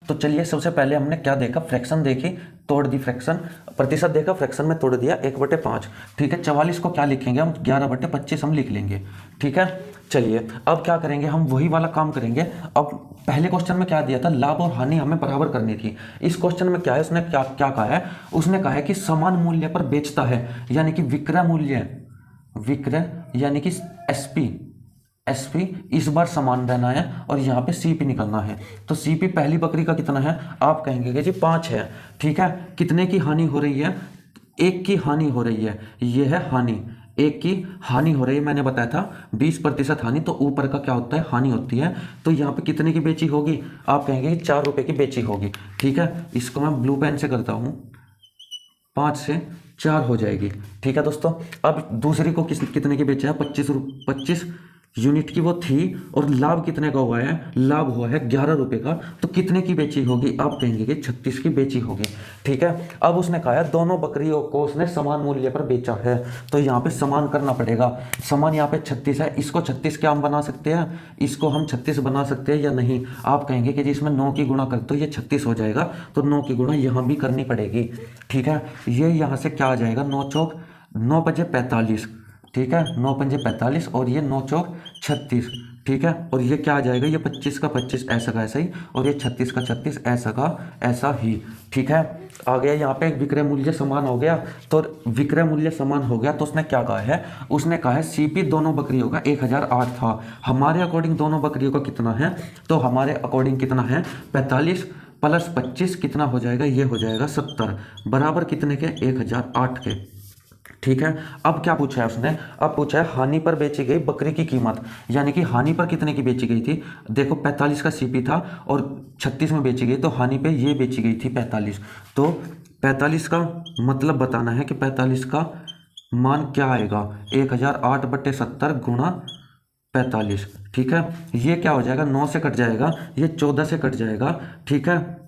तो चलिए सबसे पहले हमने क्या देखा, फ्रैक्शन देखी, तोड़ दी फ्रैक्शन, प्रतिशत देखा, फ्रैक्शन में तोड़ दिया 1/5, ठीक है। 44 को क्या लिखेंगे हम, 11/25 हम लिख लेंगे, ठीक है। चलिए अब क्या करेंगे, हम वही वाला काम करेंगे। अब पहले क्वेश्चन में क्या दिया था, लाभ और हानि हमें बराबर करनी थी। इस क्वेश्चन में क्या है, उसने क्या कहा है, उसने कहा है कि समान मूल्य पर बेचता है, यानी कि विक्रय यानी कि एसपी इस बार समान रहना है और यहाँ पे सीपी निकलना है। तो सीपी पहली बकरी का कितना है, आप कहेंगे कि जी 5 है, ठीक है। कितने की हानि हो रही है, एक की हानि हो रही है, ये है हानि, एक की हानि हो रही है। मैंने बताया था 20% हानि, तो ऊपर का क्या होता है, हानि होती है। तो यहाँ पे कितने की बेची होगी, आप कहेंगे 4 रुपये की बेची होगी। ठीक है, इसको मैं ब्लू पेन से करता हूँ, 5 से 4 हो जाएगी। ठीक है दोस्तों, अब दूसरी को कितने की बेचा है, 25 यूनिट की वो थी, और लाभ कितने का हुआ है, लाभ हुआ है 11 रुपये का। तो कितने की बेची होगी, आप कहेंगे कि 36 की बेची होगी। ठीक है, अब उसने कहा है दोनों बकरियों को उसने समान मूल्य पर बेचा है, तो यहाँ पे समान करना पड़ेगा। समान यहाँ पे 36 है, इसको 36 क्या हम बना सकते हैं, इसको हम 36 बना सकते हैं या नहीं। आप कहेंगे कि जिसमें 9 की गुणा कर तो ये 36 हो जाएगा, तो 9 की गुणा यहाँ भी करनी पड़ेगी। ठीक है, ये यहाँ से क्या आ जाएगा, 9 चौक 9 बजे 45। ठीक है, 9 पंजे 45, और ये 9 चौक 36। ठीक है, और ये क्या आ जाएगा, ये 25 का 25 ऐसा का ऐसा ही, और ये 36 का 36 ऐसा का ऐसा ही। ठीक है, आ गया यहाँ पे विक्रय मूल्य समान हो गया। तो विक्रय मूल्य समान हो गया, तो उसने क्या कहा है, उसने कहा है सीपी दोनों बकरियों का 1008 था। हमारे अकॉर्डिंग दोनों बकरियों का कितना है, तो हमारे अकॉर्डिंग कितना है, 45 प्लस 25 कितना हो जाएगा, ये हो जाएगा 70, बराबर कितने के, 1008 के। ठीक है, अब क्या पूछा है उसने, अब पूछा है हानि पर बेची गई बकरी की कीमत, यानी कि हानि पर कितने की बेची गई थी। देखो 45 का सीपी था और 36 में बेची गई, तो हानि पे ये बेची गई थी 45। तो 45 का मतलब बताना है कि 45 का मान क्या आएगा, 1008/70 गुणा 45। ठीक है, ये क्या हो जाएगा, 9 से कट जाएगा, ये 14 से कट जाएगा। ठीक है,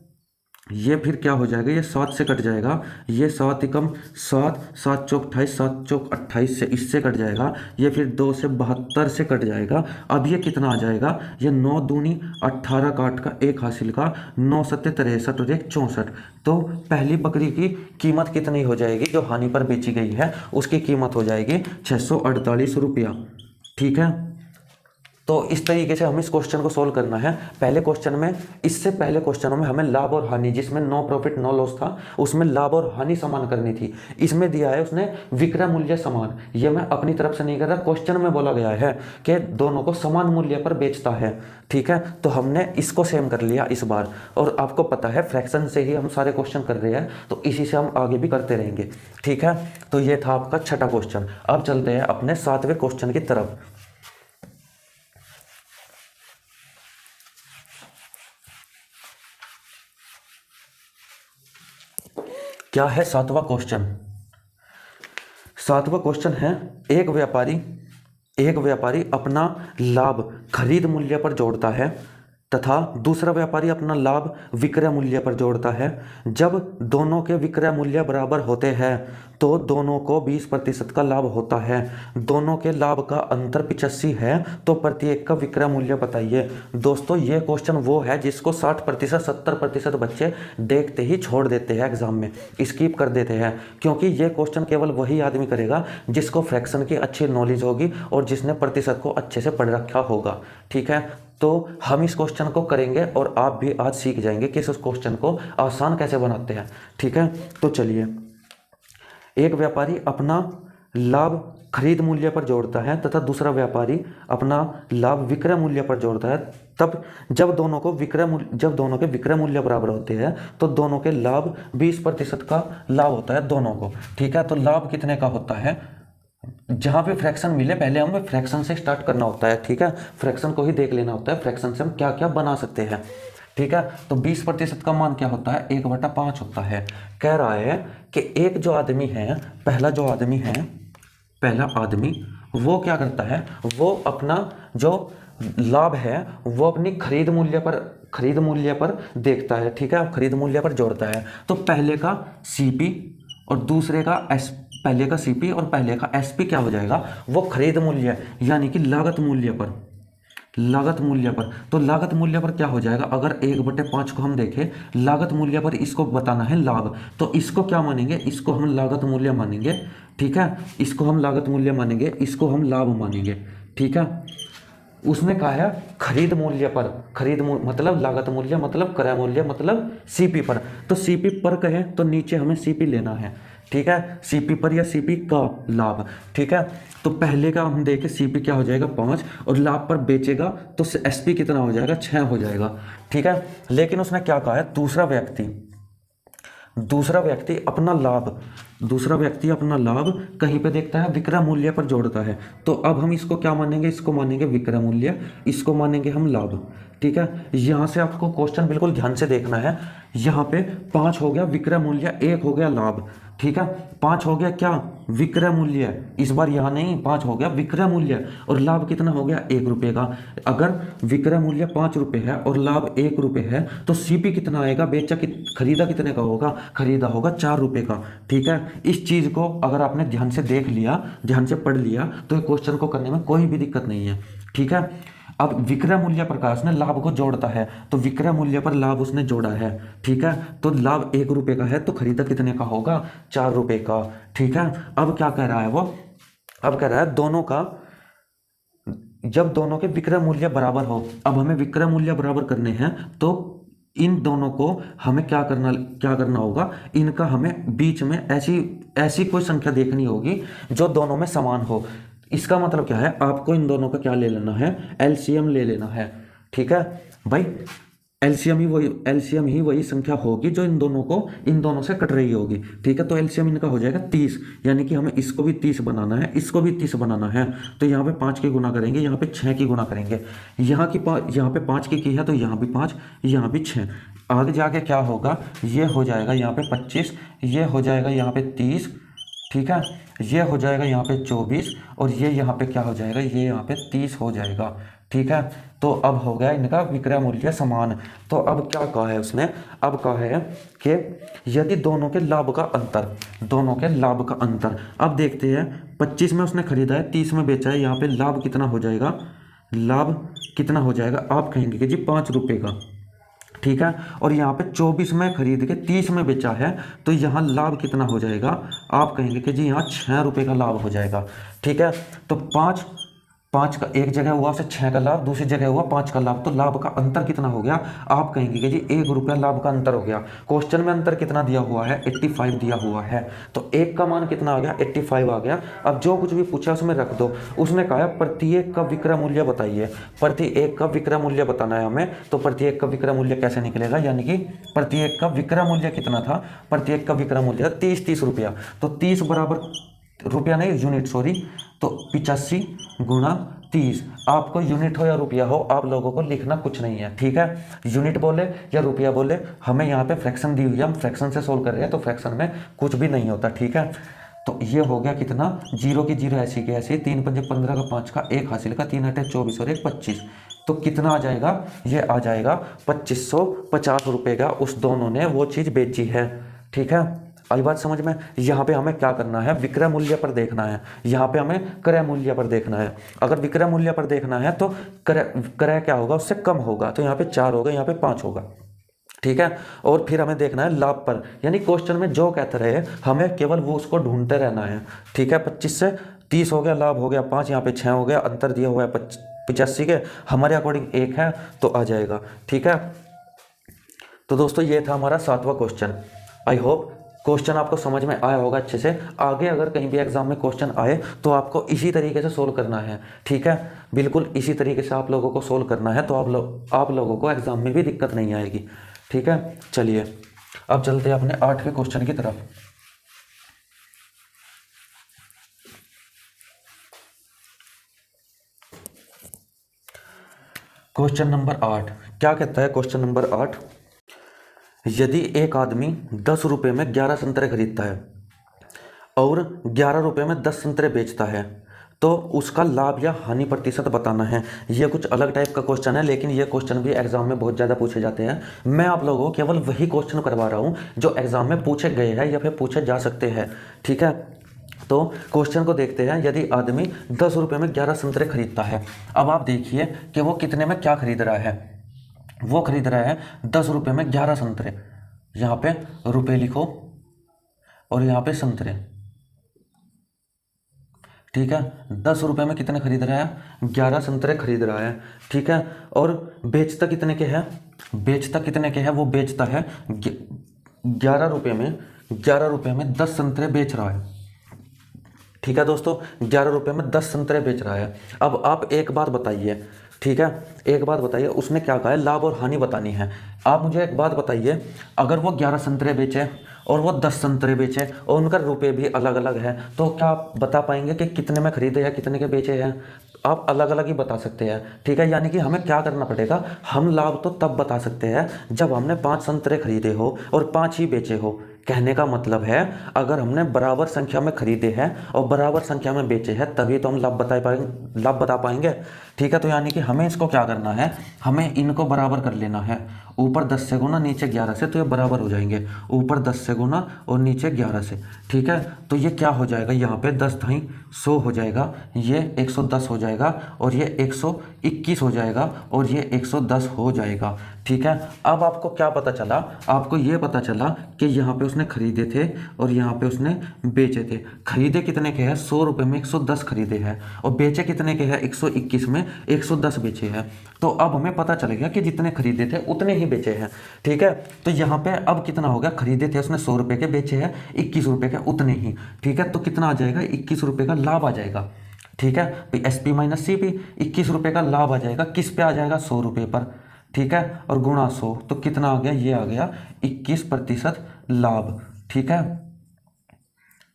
ये फिर क्या हो जाएगा, ये 7 से कट जाएगा, ये 7 एकम 7, 7 चौक 28, 7 चौक 28 से इससे कट जाएगा, ये फिर 2 से 72 से कट जाएगा। अब ये कितना आ जाएगा, ये 9 दूनी 18 का 8 का 1 हासिल का, 9 सत्ते 63 और 1 64। तो पहली बकरी की कीमत कितनी हो जाएगी, जो हानि पर बेची गई है उसकी कीमत हो जाएगी 648 रुपया। ठीक है, तो इस तरीके से हमें इस क्वेश्चन को सोल्व करना है। पहले क्वेश्चन में, इससे पहले क्वेश्चनों में हमें लाभ और हानि, जिसमें नो प्रॉफिट नो लॉस था, उसमें लाभ और हानि समान करनी थी। इसमें दिया है उसने विक्रय मूल्य समान, ये मैं अपनी तरफ से नहीं कर रहा, क्वेश्चन में बोला गया है कि दोनों को समान मूल्य पर बेचता है। ठीक है, तो हमने इसको सेम कर लिया इस बार, और आपको पता है फ्रैक्शन से ही हम सारे क्वेश्चन कर रहे हैं, तो इसी से हम आगे भी करते रहेंगे। ठीक है, तो ये था आपका छठा क्वेश्चन। अब चलते हैं अपने 7वें क्वेश्चन की तरफ। क्या है 7वां क्वेश्चन, 7वां क्वेश्चन है, एक व्यापारी अपना लाभ खरीद मूल्य पर जोड़ता है तथा दूसरा व्यापारी अपना लाभ विक्रय मूल्य पर जोड़ता है। जब दोनों के विक्रय मूल्य बराबर होते हैं तो दोनों को 20% का लाभ होता है। दोनों के लाभ का अंतर 85 है, तो प्रत्येक का विक्रय मूल्य बताइए। दोस्तों ये क्वेश्चन वो है जिसको 60% 70% बच्चे देखते ही छोड़ देते हैं, एग्जाम में स्किप कर देते हैं, क्योंकि ये क्वेश्चन केवल वही आदमी करेगा जिसको फ्रैक्शन की अच्छी नॉलेज होगी और जिसने प्रतिशत को अच्छे से पढ़ रखा होगा। ठीक है, तो हम इस क्वेश्चन को करेंगे और आप भी आज सीख जाएंगे कि इस क्वेश्चन को आसान कैसे बनाते हैं। ठीक है, तो चलिए, एक व्यापारी अपना लाभ खरीद मूल्य पर जोड़ता है तथा दूसरा व्यापारी अपना लाभ विक्रय मूल्य पर जोड़ता है। तब जब दोनों के विक्रय मूल्य बराबर होते हैं तो दोनों के लाभ 20% का लाभ होता है दोनों को। ठीक है, तो लाभ कितने का होता है, जहां पे फ्रैक्शन मिले पहले हमें फ्रैक्शन से स्टार्ट करना होता है। ठीक है, फ्रैक्शन को ही देख लेना होता है, फ्रैक्शन से हम क्या क्या बना सकते हैं। ठीक है, तो 20% का मान क्या होता है, 1/5 होता है। कह रहा है कि एक जो आदमी है, पहला आदमी वो क्या करता है, वो अपना जो लाभ है वो अपनी खरीद मूल्य पर देखता है। ठीक है, खरीद मूल्य पर जोड़ता है। तो पहले का सीपी और दूसरे का पहले का सीपी और पहले का एसपी क्या हो जाएगा, वो खरीद मूल्य यानी कि लागत मूल्य पर। तो लागत मूल्य पर क्या हो जाएगा, अगर 1/5 को हम देखें, लागत मूल्य पर इसको बताना है लाभ, तो इसको क्या मानेंगे, इसको हम लागत मूल्य मानेंगे। ठीक है, इसको हम लागत मूल्य मानेंगे, इसको हम लाभ मानेंगे। ठीक है, उसने कहा है खरीद मूल्य पर, मतलब लागत मूल्य मतलब क्रय मूल्य मतलब सीपी पर। तो सीपी पर कहे तो नीचे हमें सीपी लेना है। ठीक है, सीपी पर या सीपी का लाभ। ठीक है, तो पहले का हम देखें सीपी क्या हो जाएगा 5, और लाभ पर बेचेगा तो एसपी कितना हो जाएगा 6 हो जाएगा। ठीक है, लेकिन उसने क्या कहा है, दूसरा व्यक्ति अपना लाभ दूसरा व्यक्ति अपना लाभ कहीं पे देखता है, विक्रय मूल्य पर जोड़ता है। तो अब हम इसको क्या मानेंगे, इसको मानेंगे विक्रय मूल्य, इसको मानेंगे हम लाभ। ठीक है, यहाँ से आपको क्वेश्चन बिल्कुल ध्यान से देखना है। यहाँ पे 5 हो गया विक्रय मूल्य, 1 हो गया लाभ। ठीक है, 5 हो गया क्या, विक्रय मूल्य, इस बार यहाँ नहीं, 5 हो गया विक्रय मूल्य, और लाभ कितना हो गया, 1 रुपये का। अगर विक्रय मूल्य 5 रुपये है और लाभ 1 रुपये है तो सीपी कितना आएगा, खरीदा कितने का होगा, खरीदा होगा 4 रुपये का। ठीक है, इस चीज़ को अगर आपने ध्यान से देख लिया, ध्यान से पढ़ लिया, तो क्वेश्चन को करने में कोई भी दिक्कत नहीं है। ठीक है, अब विक्रय मूल्य प्रकाश ने लाभ को जोड़ता है, तो विक्रय मूल्य पर लाभ उसने जोड़ा है। ठीक है, तो लाभ 1 रुपये का है तो खरीदा कितने का होगा, 4 रुपये का। ठीक है, अब क्या कह रहा है वो, अब कह रहा है दोनों का, जब दोनों के विक्रय मूल्य बराबर हो। अब हमें विक्रय मूल्य बराबर करने हैं तो इन दोनों को हमें क्या करना होगा, इनका हमें बीच में ऐसी कोई संख्या देखनी होगी जो दोनों में समान हो। इसका मतलब क्या है, आपको इन दोनों का क्या ले लेना है, एलसीएम ले लेना है। ठीक है भाई, एलसीएम ही वही संख्या होगी जो इन दोनों से कट रही होगी। ठीक है, तो एलसीएम इनका हो जाएगा 30, यानी कि हमें इसको भी 30 बनाना है, इसको भी 30 बनाना है। तो यहाँ पे 5 की गुना करेंगे, यहाँ पे 6 की गुना करेंगे। यहाँ पे 5 की है तो यहाँ भी 5, यहाँ भी 6। आगे जाके क्या होगा, ये हो जाएगा यहाँ पे 25, ये हो जाएगा यहाँ पे 30। ठीक है, ये हो जाएगा यहाँ पे 24, और ये यहाँ पे क्या हो जाएगा, ये यहाँ पे 30 हो जाएगा। ठीक है, तो अब हो गया इनका विक्रय मूल्य समान। तो अब क्या कहा है उसने, अब कहा है कि यदि दोनों के लाभ का अंतर, अब देखते हैं 25 में उसने खरीदा है, 30 में बेचा है, यहाँ पे लाभ कितना हो जाएगा, आप कहेंगे कि जी 5 रुपये का। ठीक है, और यहाँ पे 24 में खरीद के 30 में बेचा है तो यहाँ लाभ कितना हो जाएगा, आप कहेंगे कि जी यहाँ 6 रुपये का लाभ हो जाएगा। ठीक है, तो 5 का एक जगह हुआ, 6 का लाभ, दूसरी जगह हुआ 5 का लाभ, तो लाभ का अंतर कितना हो गया, आप कहेंगे कि जी 1 रुपया लाभ का अंतर हो गया। क्वेश्चन में अंतर कितना दिया हुआ है, 85 दिया हुआ है, तो 1 का मान कितना आ गया, 85 आ गया। अब जो कुछ भी पूछा उसमें रख दो। उसने कहा प्रत्येक का विक्रय मूल्य बताइए, प्रत्येक का विक्रय मूल्य बताना है हमें। तो प्रत्येक का विक्रय मूल्य कैसे निकलेगा, यानी कि प्रत्येक का विक्रय मूल्य कितना था, प्रत्येक का विक्रय मूल्य 30 रुपया, तो 30 बराबर रुपया नहीं, यूनिट सॉरी, तो 85 गुणा 30। आपको यूनिट हो या रुपया हो, आप लोगों को लिखना कुछ नहीं है। ठीक है, यूनिट बोले या रुपया बोले, हमें यहाँ पे फ्रैक्शन दी हुई है, हम फ्रैक्शन से सोल्व कर रहे हैं, तो फ्रैक्शन में कुछ भी नहीं होता। ठीक है, तो ये हो गया कितना, 0 की 0 ऐसी की ऐसी, 3 पंजे 15 का 5 का 1 हासिल का, 3 अटे 24 और 1 25। तो कितना आ जाएगा, ये आ जाएगा 2550 रुपये का उस दोनों ने वो चीज़ बेची है। ठीक है, आई बात समझ में। यहाँ पे हमें क्या करना है, विक्रय मूल्य पर देखना है, यहाँ पे हमें क्रय मूल्य पर देखना है। अगर विक्रय मूल्य पर देखना है तो क्रय क्या होगा, उससे कम होगा, तो यहाँ पे 4 होगा, यहाँ पे 5 होगा। ठीक है, और फिर हमें देखना है लाभ पर, यानी क्वेश्चन में जो कहते रहे हमें केवल वो उसको ढूंढते रहना है। ठीक है, 25 से 30 हो गया, लाभ हो गया 5, यहाँ पे 6 हो गया, अंतर दिया हुआ है 85 के, हमारे अकॉर्डिंग 1 है तो आ जाएगा। ठीक है, तो दोस्तों ये था हमारा 7वां क्वेश्चन। आई होप क्वेश्चन आपको समझ में आया होगा अच्छे से। आगे अगर कहीं भी एग्जाम में क्वेश्चन आए तो आपको इसी तरीके से सोल्व करना है। ठीक है, बिल्कुल इसी तरीके से आप लोगों को सोल्व करना है, तो आप लोगों को एग्जाम में भी दिक्कत नहीं आएगी। ठीक है, चलिए अब चलते हैं अपने 8वें क्वेश्चन की तरफ। क्वेश्चन नंबर 8 क्या कहता है, क्वेश्चन नंबर 8, यदि एक आदमी 10 रुपये में 11 संतरे खरीदता है और 11 रुपये में 10 संतरे बेचता है तो उसका लाभ या हानि प्रतिशत बताना है। ये कुछ अलग टाइप का क्वेश्चन है, लेकिन ये क्वेश्चन भी एग्जाम में बहुत ज़्यादा पूछे जाते हैं। मैं आप लोगों को केवल वही क्वेश्चन करवा रहा हूँ जो एग्जाम में पूछे गए हैं या फिर पूछे जा सकते हैं। ठीक है, तो क्वेश्चन को देखते हैं। यदि आदमी 10 रुपये में 11 संतरे खरीदता है, अब आप देखिए कि वो कितने में क्या खरीद रहा है। वो खरीद रहा है 10 रुपये में 11 संतरे, यहाँ पे रुपये लिखो और यहाँ पे संतरे। ठीक है, 10 रुपये में कितने खरीद रहा है, 11 संतरे खरीद रहा है। ठीक है, और बेचता कितने के है, वो बेचता है 11 रुपये में 10 संतरे बेच रहा है। ठीक है दोस्तों, 11 रुपये में 10 संतरे बेच रहा है। अब आप एक बात बताइए, ठीक है, एक बात बताइए, उसने क्या कहा है, लाभ और हानि बतानी है। आप मुझे एक बात बताइए, अगर वो 11 संतरे बेचे और वो 10 संतरे बेचे और उनका रुपए भी अलग अलग है, तो क्या आप बता पाएंगे कि कितने में खरीदे या कितने के बेचे हैं? आप अलग अलग ही बता सकते हैं, ठीक है। यानी कि हमें क्या करना पड़ेगा, हम लाभ तो तब बता सकते हैं जब हमने 5 संतरे खरीदे हो और 5 ही बेचे हो। कहने का मतलब है अगर हमने बराबर संख्या में खरीदे हैं और बराबर संख्या में बेचे हैं तभी तो हम लाभ बता पाएंगे, ठीक है। तो यानी कि हमें इसको क्या करना है, हमें इनको बराबर कर लेना है। ऊपर 10 से गुना नीचे 11 से, तो ये बराबर हो जाएंगे। ऊपर 10 से गुना और नीचे 11 से, ठीक है। तो ये क्या हो जाएगा, यहाँ पे 10 ढाई 100 हो जाएगा, ये 110 हो जाएगा और ये 121 हो जाएगा और ये 110 हो जाएगा, ठीक है। अब आपको क्या पता चला, आपको ये पता चला कि यहाँ पे उसने खरीदे थे और यहाँ पे उसने बेचे थे। खरीदे कितने के हैं, 100 रुपये में 110 खरीदे हैं और बेचे कितने के हैं, 121 में 110 बेचे हैं। तो अब हमें पता चल गया कि जितने खरीदे थे उतने ही बेचे हैं, ठीक है। तो यहाँ पे अब कितना हो गया, खरीदे थे उसने 100 रुपये के, बेचे हैं 21 रुपये के, उतने ही, ठीक है। तो कितना आ जाएगा, 21 रुपये का लाभ आ जाएगा, ठीक है। तो SP माइनस CP, 21 रुपये का लाभ आ जाएगा, किस पे आ जाएगा, 100 रुपये पर, ठीक है। और गुणा 100, तो कितना आ गया, ये आ गया 21% लाभ, ठीक है।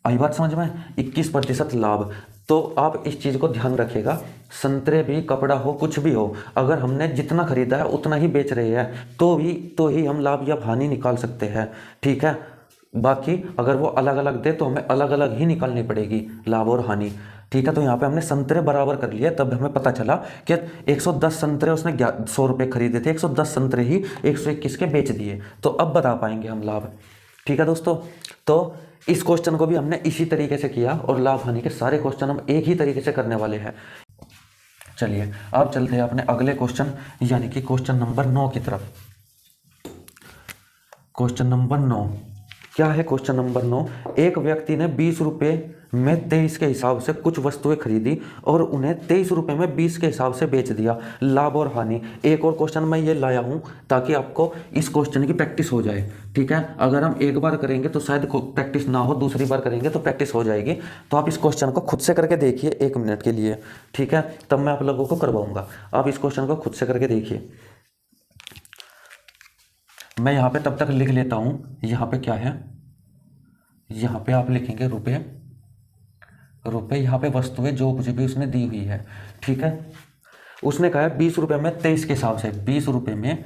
आई बात समझ में, 21% लाभ। तो आप इस चीज़ को ध्यान रखिएगा, संतरे भी, कपड़ा हो, कुछ भी हो, अगर हमने जितना खरीदा है उतना ही बेच रहे हैं तो ही हम लाभ या हानि निकाल सकते हैं, ठीक है। बाकी अगर वो अलग अलग दे तो हमें अलग अलग ही निकालनी पड़ेगी लाभ और हानि, ठीक है। तो यहाँ पे हमने संतरे बराबर कर लिए, तब हमें पता चला कि 110 संतरे उसने 100 रुपये खरीदे थे, 110 संतरे ही 121 के बेच दिए। तो अब बता पाएंगे हम लाभ, ठीक है दोस्तों। तो इस क्वेश्चन को भी हमने इसी तरीके से किया और लाभ हानि के सारे क्वेश्चन हम एक ही तरीके से करने वाले हैं। चलिए अब चलते हैं अपने अगले क्वेश्चन यानी कि क्वेश्चन नंबर 9 की तरफ। क्वेश्चन नंबर 9 क्या है, क्वेश्चन नंबर 9, एक व्यक्ति ने 20 रुपये में 23 के हिसाब से कुछ वस्तुएं खरीदी और उन्हें 23 रुपये में 20 के हिसाब से बेच दिया, लाभ और हानि। एक और क्वेश्चन मैं ये लाया हूँ ताकि आपको इस क्वेश्चन की प्रैक्टिस हो जाए, ठीक है। अगर हम एक बार करेंगे तो शायद प्रैक्टिस ना हो, दूसरी बार करेंगे तो प्रैक्टिस हो जाएगी। तो आप इस क्वेश्चन को खुद से करके देखिए 1 मिनट के लिए, ठीक है, तब मैं आप लोगों को करवाऊंगा। आप इस क्वेश्चन को खुद से करके देखिए। मैं यहाँ पे तब तक लिख लेता हूँ, यहाँ पे क्या है, यहाँ पे आप लिखेंगे रुपये, यहाँ पे वस्तुएं जो कुछ भी उसने दी हुई है, ठीक है। उसने कहा है 20 रुपये में 23 के हिसाब से, 20 रुपये में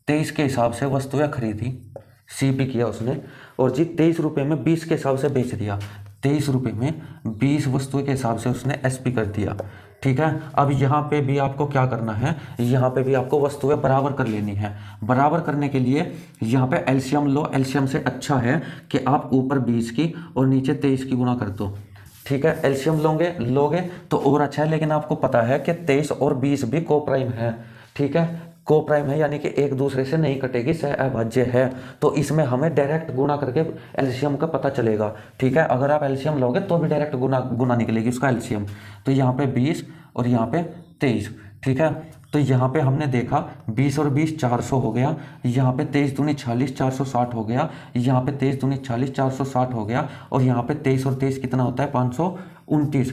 23 के हिसाब से वस्तुएं खरीदी, CP किया उसने, और जी 23 रुपये में 20 के हिसाब से बेच दिया। 23 रुपये में 20 वस्तुएं के हिसाब से उसने SP कर दिया, ठीक है। अब यहाँ पे भी आपको क्या करना है, यहाँ पे भी आपको वस्तुएं बराबर कर लेनी है। बराबर करने के लिए यहाँ पे एलसीएम लो, एलसीएम से अच्छा है कि आप ऊपर 20 की और नीचे 23 की गुणा कर दो, ठीक है। एलसीएम लोगे तो और अच्छा है, लेकिन आपको पता है कि 23 और 20 भी को प्राइम है, ठीक है। को प्राइम है यानी कि एक दूसरे से नहीं कटेगी, सहअभाज्य है। तो इसमें हमें डायरेक्ट गुणा करके एलसीएम का पता चलेगा, ठीक है। अगर आप एलसीएम लोगे तो भी डायरेक्ट गुणा निकलेगी उसका एलसीएम। तो यहाँ पे 20 और यहाँ पे 23, ठीक है। तो यहाँ पे हमने देखा 20 और 20 400 हो गया, यहाँ पे 23 दूनी 40 460 हो गया, यहाँ पे 23 दूनी 40 460 हो गया, और यहाँ पे 23 और 23 कितना होता है, 529,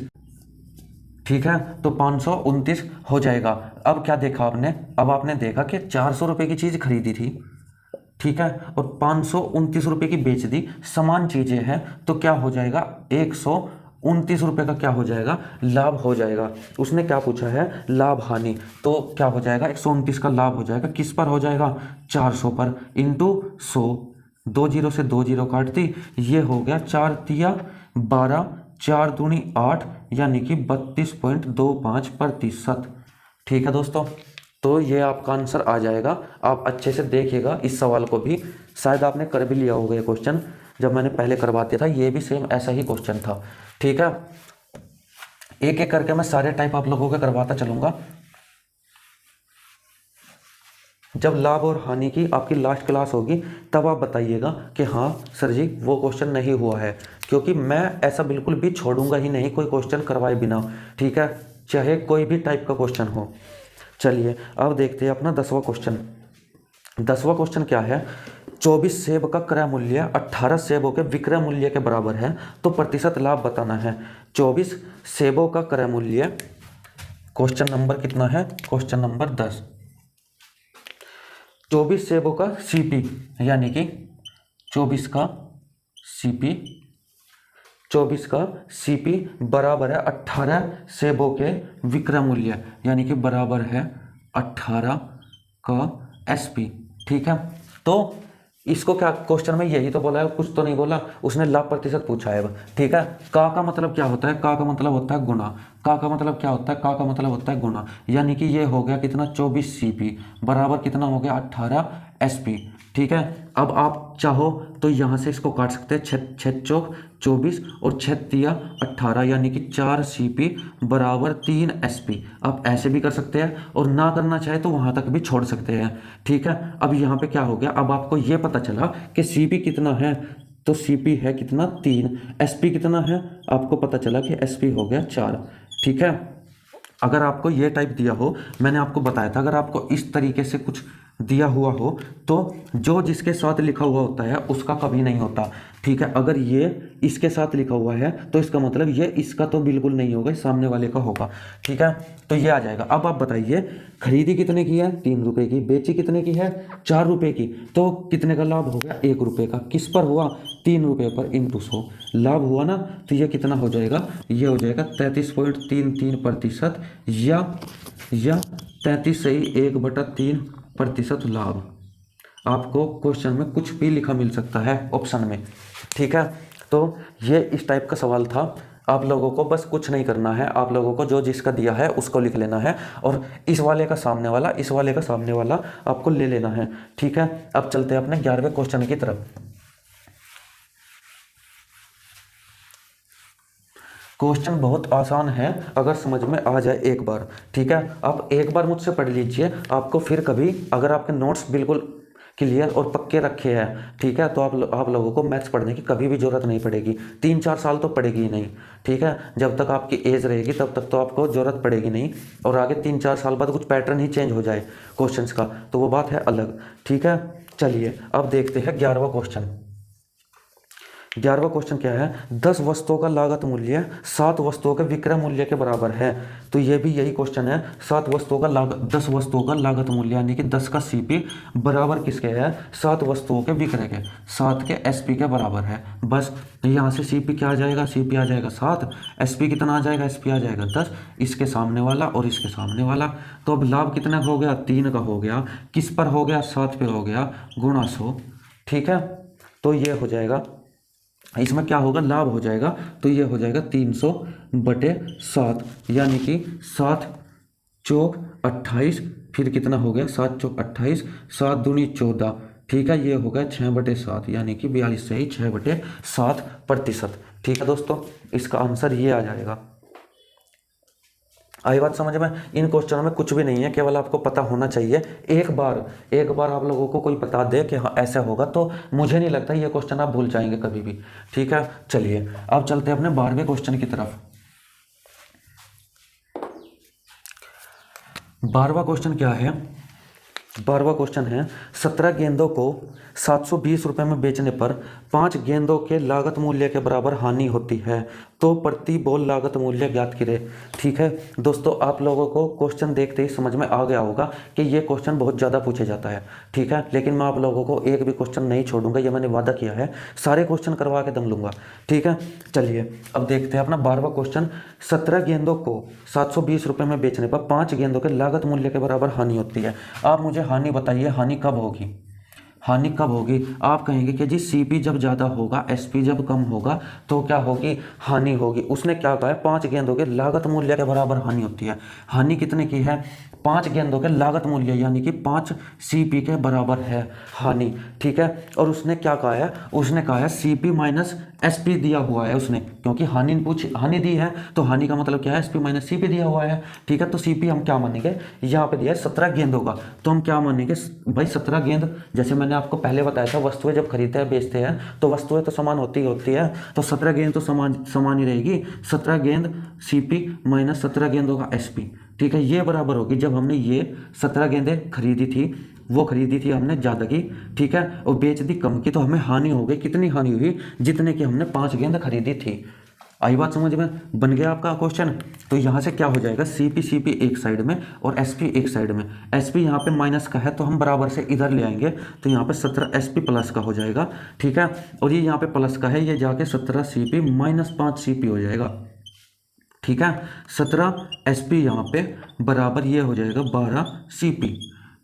ठीक है। तो 529 हो जाएगा। अब क्या देखा आपने, अब आपने देखा कि 400 रुपये की चीज़ खरीदी थी, ठीक है, और 529 रुपये की बेच दी, समान चीज़ें हैं, तो क्या हो जाएगा, 129 रुपये का क्या हो जाएगा, लाभ हो जाएगा। उसने क्या पूछा है, लाभ हानि, तो क्या हो जाएगा, 129 का लाभ हो जाएगा, किस पर हो जाएगा, 400 पर, इंटू 100, 2 जीरो से 2 जीरो काट दी, ये हो गया 4 तिया 12, 4 दूनी 8, यानी कि 32.25%, ठीक है दोस्तों। तो ये आपका आंसर आ जाएगा। आप अच्छे से देखिएगा इस सवाल को भी, शायद आपने कर भी लिया होगा ये क्वेश्चन, जब मैंने पहले करवा दिया था ये भी सेम ऐसा ही क्वेश्चन था, ठीक है। एक एक करके मैं सारे टाइप आप लोगों के करवाता चलूंगा। जब लाभ और हानि की आपकी लास्ट क्लास होगी तब आप बताइएगा कि हाँ सर जी वो क्वेश्चन नहीं हुआ है, क्योंकि मैं ऐसा बिल्कुल भी छोड़ूंगा ही नहीं कोई क्वेश्चन करवाए बिना, ठीक है, चाहे कोई भी टाइप का क्वेश्चन हो। चलिए अब देखते हैं अपना 10वां क्वेश्चन। 10वां क्वेश्चन क्या है, 24 सेब का क्रय मूल्य 18 सेबों के विक्रय मूल्य के बराबर है, तो प्रतिशत लाभ बताना है। 24 सेबों का क्रय मूल्य, क्वेश्चन नंबर कितना है, क्वेश्चन नंबर 10। 24 सेबों का CP यानी कि 24 का सीपी 24 का सीपी बराबर है 18 सेबों के विक्रय मूल्य, यानी कि बराबर है 18 का एसपी। ठीक है, तो इसको क्या क्वेश्चन में यही तो बोला है, कुछ तो नहीं बोला, उसने लाभ प्रतिशत पूछा है। ठीक है, का मतलब क्या होता है, का मतलब होता है गुना, का मतलब क्या होता है, का मतलब होता है गुना, यानी कि ये हो गया कितना 24 सीपी बराबर कितना हो गया 18 एसपी। ठीक है, अब आप चाहो तो यहाँ से इसको काट सकते हैं, छः चौक 24 और 6 तिया 18, यानी कि 4 सीपी बराबर 3 एसपी। आप ऐसे भी कर सकते हैं और ना करना चाहे तो वहाँ तक भी छोड़ सकते हैं। ठीक है, अब यहाँ पे क्या हो गया, अब आपको ये पता चला कि सीपी कितना है, तो सीपी है कितना 3, एसपी कितना है, आपको पता चला कि एसपी हो गया 4। ठीक है, अगर आपको ये टाइप दिया हो, मैंने आपको बताया था, अगर आपको इस तरीके से कुछ दिया हुआ हो तो जो जिसके साथ लिखा हुआ होता है उसका कभी नहीं होता। ठीक है, अगर ये इसके साथ लिखा हुआ है तो इसका मतलब ये इसका तो बिल्कुल नहीं होगा, सामने वाले का होगा। ठीक है, तो ये आ जाएगा। अब आप बताइए, खरीदी कितने की है 3 रुपए की, बेची कितने की है 4 रुपए की, तो कितने का लाभ हो गया 1 रुपए का, किस पर हुआ 3 रुपए पर इंटू 100 लाभ हुआ ना, तो ये कितना हो जाएगा, ये हो जाएगा 33.33% या 33 से ही 1/3% लाभ। आपको क्वेश्चन में कुछ भी लिखा मिल सकता है ऑप्शन में। ठीक है, तो ये इस टाइप का सवाल था। आप लोगों को बस कुछ नहीं करना है, आप लोगों को जो जिसका दिया है उसको लिख लेना है और इस वाले का सामने वाला, इस वाले का सामने वाला आपको ले लेना है। ठीक है, अब चलते हैं अपने 11वें क्वेश्चन की तरफ। क्वेश्चन बहुत आसान है अगर समझ में आ जाए एक बार। ठीक है, आप एक बार मुझसे पढ़ लीजिए, आपको फिर कभी अगर आपके नोट्स बिल्कुल क्लियर और पक्के रखे हैं, ठीक है, तो आप लोगों को मैथ्स पढ़ने की कभी भी जरूरत नहीं पड़ेगी। 3-4 साल तो पड़ेगी ही नहीं। ठीक है, जब तक आपकी एज रहेगी तब तक तो आपको जरूरत पड़ेगी नहीं, और आगे 3-4 साल बाद कुछ पैटर्न ही चेंज हो जाए क्वेश्चंस का तो वो बात है अलग। ठीक है, चलिए अब देखते हैं 11वां क्वेश्चन। 11वां क्वेश्चन क्या है, 10 वस्तुओं का लागत मूल्य 7 वस्तुओं के विक्रय मूल्य के बराबर है। तो ये भी यही क्वेश्चन है, 10 वस्तुओं का लागत मूल्य यानी कि 10 का सीपी बराबर किसके है, 7 वस्तुओं के विक्रय के, 7 के एसपी के बराबर है। बस यहाँ से सीपी क्या आ जाएगा, सीपी आ जाएगा 7, एसपी कितना आ जाएगा, एसपी आ जाएगा 10, इसके सामने वाला और इसके सामने वाला। तो अब लाभ कितना हो गया, 3 का हो गया, किस पर हो गया, 7 पे हो गया, गुणा 100। ठीक है, तो ये हो जाएगा, इसमें क्या होगा, लाभ हो जाएगा, तो ये हो जाएगा 300/7, यानी कि 7 चौक 28, फिर कितना हो गया 7 चौक 28, 7 दूनी 14। ठीक है, ये होगा 6/7, यानी कि 42 से ही 6/7%। ठीक है दोस्तों, इसका आंसर ये आ जाएगा। आई बात समझ में। इन क्वेश्चनों में कुछ भी नहीं है, केवल आपको पता होना चाहिए। एक बार आप लोगों को कोई बता दे कि हाँ ऐसा होगा, तो मुझे नहीं लगता ये क्वेश्चन आप भूल जाएंगे कभी भी। ठीक है, चलिए अब चलते हैं अपने 12वें क्वेश्चन की तरफ। 12वां क्वेश्चन क्या है, 12वां क्वेश्चन है, 17 गेंदों को 720 रुपये में बेचने पर 5 गेंदों के लागत मूल्य के बराबर हानि होती है, तो प्रति बॉल लागत मूल्य ज्ञात करें। ठीक है दोस्तों, आप लोगों को क्वेश्चन देखते ही समझ में आ गया होगा कि ये क्वेश्चन बहुत ज़्यादा पूछा जाता है। ठीक है, लेकिन मैं आप लोगों को एक भी क्वेश्चन नहीं छोड़ूंगा, ये मैंने वादा किया है, सारे क्वेश्चन करवा के दम लूंगा। ठीक है, चलिए अब देखते हैं अपना 12वां क्वेश्चन। 17 गेंदों को 720 रुपये में बेचने पर 5 गेंदों के लागत मूल्य के बराबर हानि होती है। आप मुझे हानि बताइए, हानि कब होगी, हानि कब होगी। आप कहेंगे कि जी सीपी जब ज़्यादा होगा, एसपी जब कम होगा तो क्या होगी, हानि होगी। उसने क्या कहा है, 5 गेंदों के लागत मूल्य के बराबर हानि होती है। हानि कितने की है, 5 गेंदों के लागत मूल्य यानी कि 5 सीपी के बराबर है हानि। ठीक है, और उसने क्या कहा है, उसने कहा है सीपी माइनस एसपी दिया हुआ है उसने, क्योंकि हानि दी है तो हानि का मतलब क्या है, एसपी माइनस सीपी दिया हुआ है। ठीक है, तो सीपी हम क्या मानेंगे, यहाँ पे दिया है 17 गेंदों का, तो हम क्या मानेंगे भाई 17 गेंद, जैसे मैंने आपको पहले बताया था, वस्तुएं जब खरीदते हैं बेचते हैं तो वस्तुएं तो समान होती है, तो 17 गेंद तो समान ही रहेगी। 17 गेंद सीपी माइनस 17 गेंदों का एसपी। ठीक है, ये बराबर होगी, जब हमने ये 17 गेंदें खरीदी थी, वो खरीदी थी हमने ज़्यादा की, ठीक है, और बेच दी कम की, तो हमें हानि हो गई। कितनी हानि हुई, जितने की हमने 5 गेंद खरीदी थी। आई बात समझ में? बन गया आपका क्वेश्चन। तो यहाँ से क्या हो जाएगा, सीपी एक साइड में और एसपी एक साइड में। एसपी यहाँ पे माइनस का है तो हम बराबर से इधर ले आएंगे, तो यहाँ पे 17 एसपी प्लस का हो जाएगा, ठीक है। और ये यहाँ पे प्लस का है, ये जाके 17 सीपी माइनस 5 सीपी हो जाएगा, ठीक है। 17 एसपी यहाँ पे बराबर ये हो जाएगा 12 सीपी,